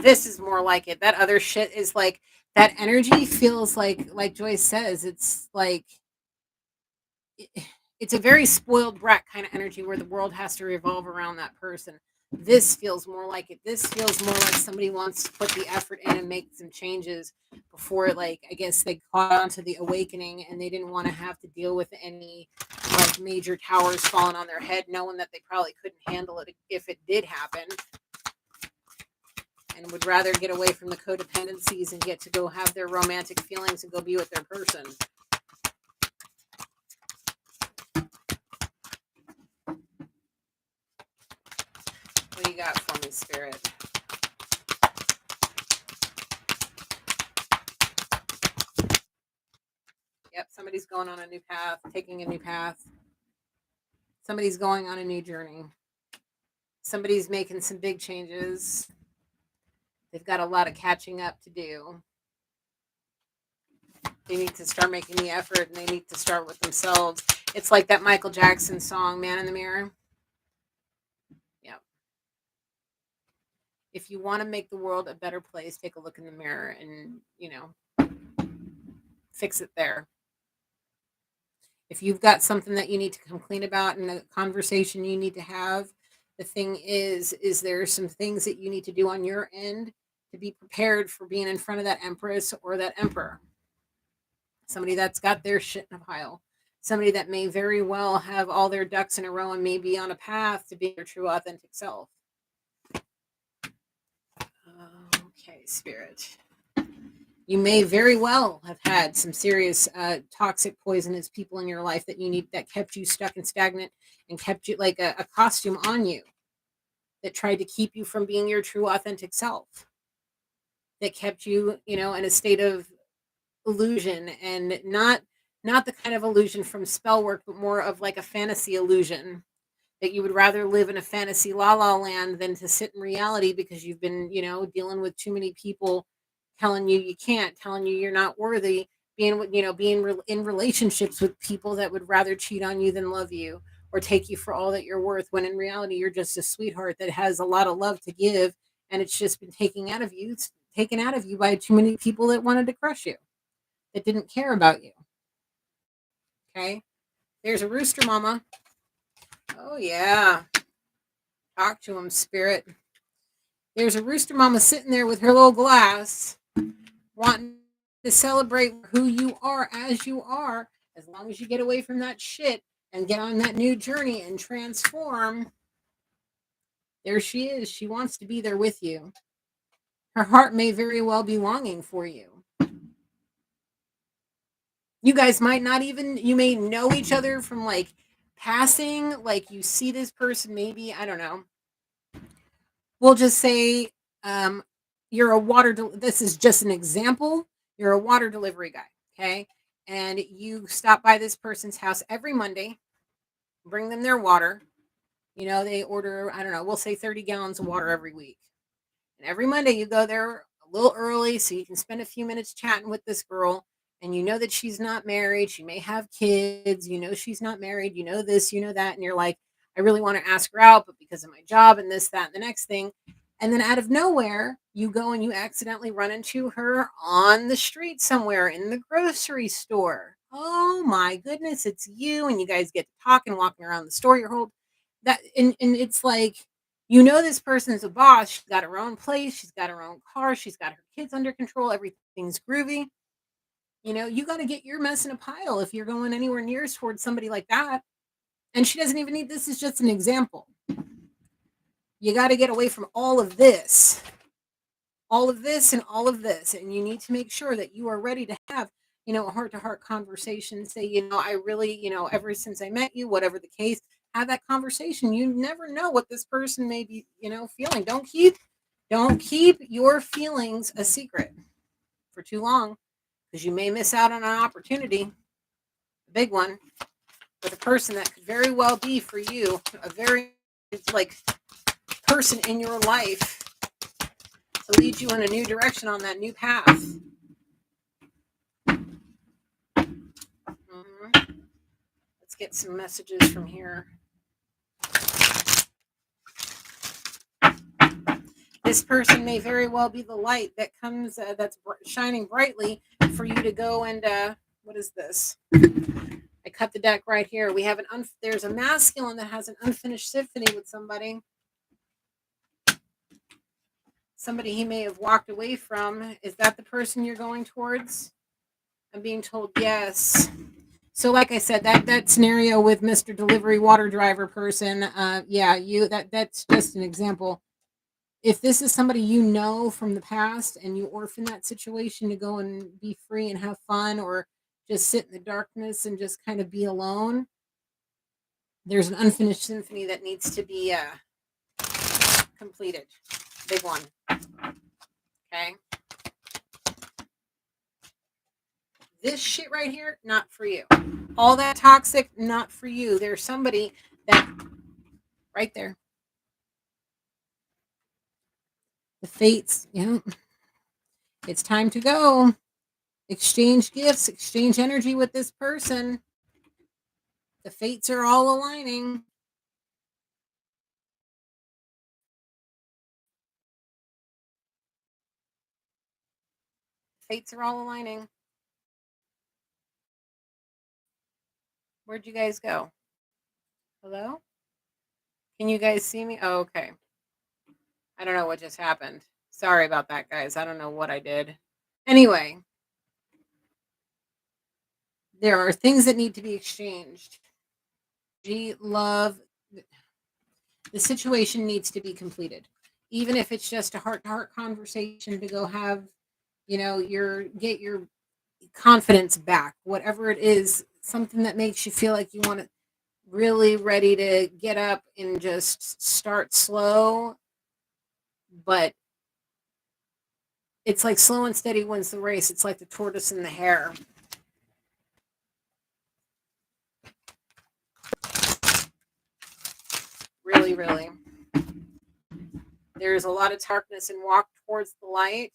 [SPEAKER 1] This is more like it. That other shit is like, that energy feels like Joyce says, it's like, it's a very spoiled brat kind of energy where the world has to revolve around that person. This feels more like it. This feels more like somebody wants to put the effort in and make some changes before, like, I guess they caught on to the awakening and they didn't want to have to deal with any like major towers falling on their head, knowing that they probably couldn't handle it if it did happen, and would rather get away from the codependencies and get to go have their romantic feelings and go be with their person. What do you got for me, Spirit? Somebody's going on a new path, taking a new path. Somebody's going on a new journey. Somebody's making some big changes. They've got a lot of catching up to do. They need to start making the effort, and they need to start with themselves. It's like that Michael Jackson song, Man in the Mirror. Yeah. If you want to make the world a better place, take a look in the mirror and, fix it there. If you've got something that you need to come clean about and a conversation you need to have, the thing is there some things that you need to do on your end to be prepared for being in front of that empress or that emperor. Somebody that's got their shit in a pile. Somebody that may very well have all their ducks in a row and may be on a path to be their true authentic self. Okay, Spirit. You may very well have had some serious toxic, poisonous people in your life that kept you stuck and stagnant and kept you like a costume on you that tried to keep you from being your true authentic self, that kept you, in a state of illusion, and not the kind of illusion from spell work, but more of like a fantasy illusion, that you would rather live in a fantasy la la land than to sit in reality because you've been, dealing with too many people telling you you can't, telling you you're not worthy, being in relationships with people that would rather cheat on you than love you or take you for all that you're worth, when in reality you're just a sweetheart that has a lot of love to give, and it's just been taken out of you by too many people that wanted to crush you, that didn't care about you. Okay, there's a rooster mama. Oh yeah, talk to him, Spirit. There's a rooster mama sitting there with her little glass, wanting to celebrate who you are as you are, as long as you get away from that shit and get on that new journey and transform. There she is. She wants to be there with you. Her heart may very well be longing for you. You guys might not even, you may know each other from like passing, like you see this person, maybe, I don't know. We'll just say you're this is just an example. You're a water delivery guy, okay? And you stop by this person's house every Monday, bring them their water. They order, I don't know, we'll say 30 gallons of water every week. And every Monday you go there a little early so you can spend a few minutes chatting with this girl. And you know that she's not married. She may have kids. She's not married. This, that. And you're like, I really want to ask her out, but because of my job and this, that, and the next thing. And then out of nowhere, you go and you accidentally run into her on the street somewhere in the grocery store. Oh my goodness, it's you. And you guys get to talking, walking around the store. You're holding that. And it's like, this person's a boss. She's got her own place. She's got her own car. She's got her kids under control. Everything's groovy. You got to get your mess in a pile if you're going anywhere near towards somebody like that. And she doesn't even need, this is just an example. You got to get away from all of this and all of this. And you need to make sure that you are ready to have, a heart-to-heart conversation. Say, I really, ever since I met you, whatever the case, have that conversation. You never know what this person may be, feeling. Don't keep your feelings a secret for too long, because you may miss out on an opportunity, a big one, with a person that could very well be for you, a very person in your life to lead you in a new direction on that new path. Let's get some messages from here. This person may very well be the light that comes, that's shining brightly for you to go and, what is this? I cut the deck right here. We have there's a masculine that has an unfinished symphony with somebody. Somebody he may have walked away from. Is that the person you're going towards? I'm being told yes. So like I said, that scenario with Mr. Delivery Water Driver person, that's just an example. If this is somebody from the past and you orphan that situation to go and be free and have fun, or just sit in the darkness and just kind of be alone, there's an unfinished symphony that needs to be completed. Big one. Okay. This shit right here, not for you. All that toxic, not for you. There's somebody that right there. The fates, it's time to go. Exchange gifts, exchange energy with this person. The fates are all aligning. Fates are all aligning. Where'd you guys go? Hello? Can you guys see me? Oh, okay. I don't know what just happened. Sorry about that, guys. I don't know what I did. Anyway, there are things that need to be exchanged. Love, the situation needs to be completed. Even if it's just a heart to heart conversation to go have, get your confidence back, whatever it is, something that makes you feel like you want to really ready to get up and just start slow, but it's like slow and steady wins the race. It's like the tortoise and the hare. Really, really. There's a lot of darkness and walk towards the light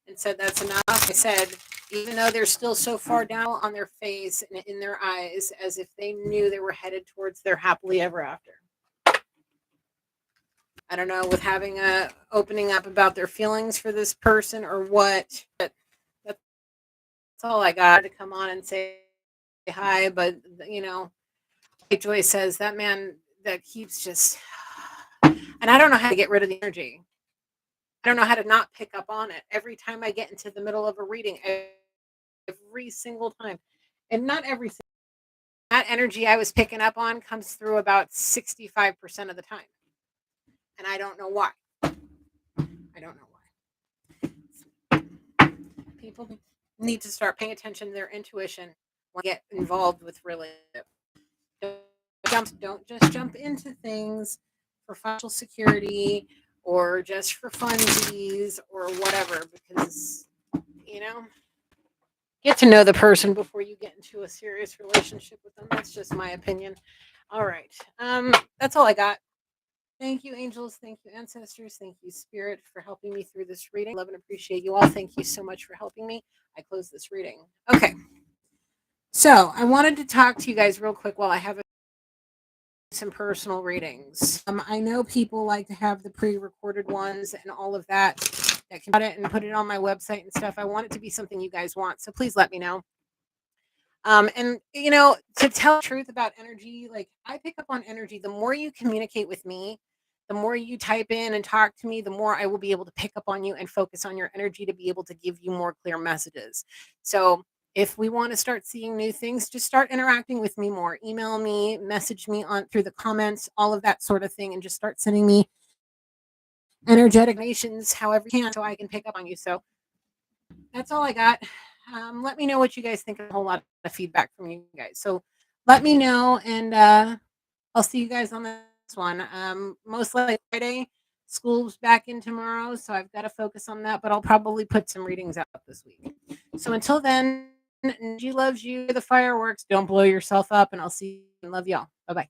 [SPEAKER 1] and said that's enough. I said, even though they're still so far down on their face and in their eyes, as if they knew they were headed towards their happily ever after. I don't know, with having a opening up about their feelings for this person or what. But that's all I got to come on and say hi. But like Joy says, that man that keeps just, and I don't know how to get rid of the energy. I don't know how to not pick up on it every time I get into the middle of a reading. Every single time, and not every single. That energy I was picking up on comes through about 65% of the time, and I don't know why. I don't know why. People need to start paying attention to their intuition when they get involved with relationship. Don't just jump into things for financial security or just for funsies or whatever, because get to know the person before you get into a serious relationship with them. That's just my opinion. All right. That's all I got. Thank you, angels. Thank you, ancestors. Thank you, spirit, for helping me through this reading. Love and appreciate you all. Thank you so much for helping me. I close this reading. Okay. So I wanted to talk to you guys real quick while I have some personal readings. I know people like to have the pre-recorded ones and all of that can put it and put it on my website and stuff. I want it to be something you guys want, so please let me know. And to tell the truth about energy, like I pick up on energy. The more you communicate with me, the more you type in and talk to me, the more I will be able to pick up on you and focus on your energy to be able to give you more clear messages. So if we want to start seeing new things, just start interacting with me more. Email me, message me on through the comments, all of that sort of thing, and just start sending me energetic nations however you can so I can pick up on you. So that's all I got. Let me know what you guys think. A whole lot of feedback from you guys. So let me know, and I'll see you guys on this one. Most likely Friday. School's back in tomorrow, so I've got to focus on that, but I'll probably put some readings out this week. So until then, G loves you, the fireworks. Don't blow yourself up, and I'll see you and love y'all. Bye-bye.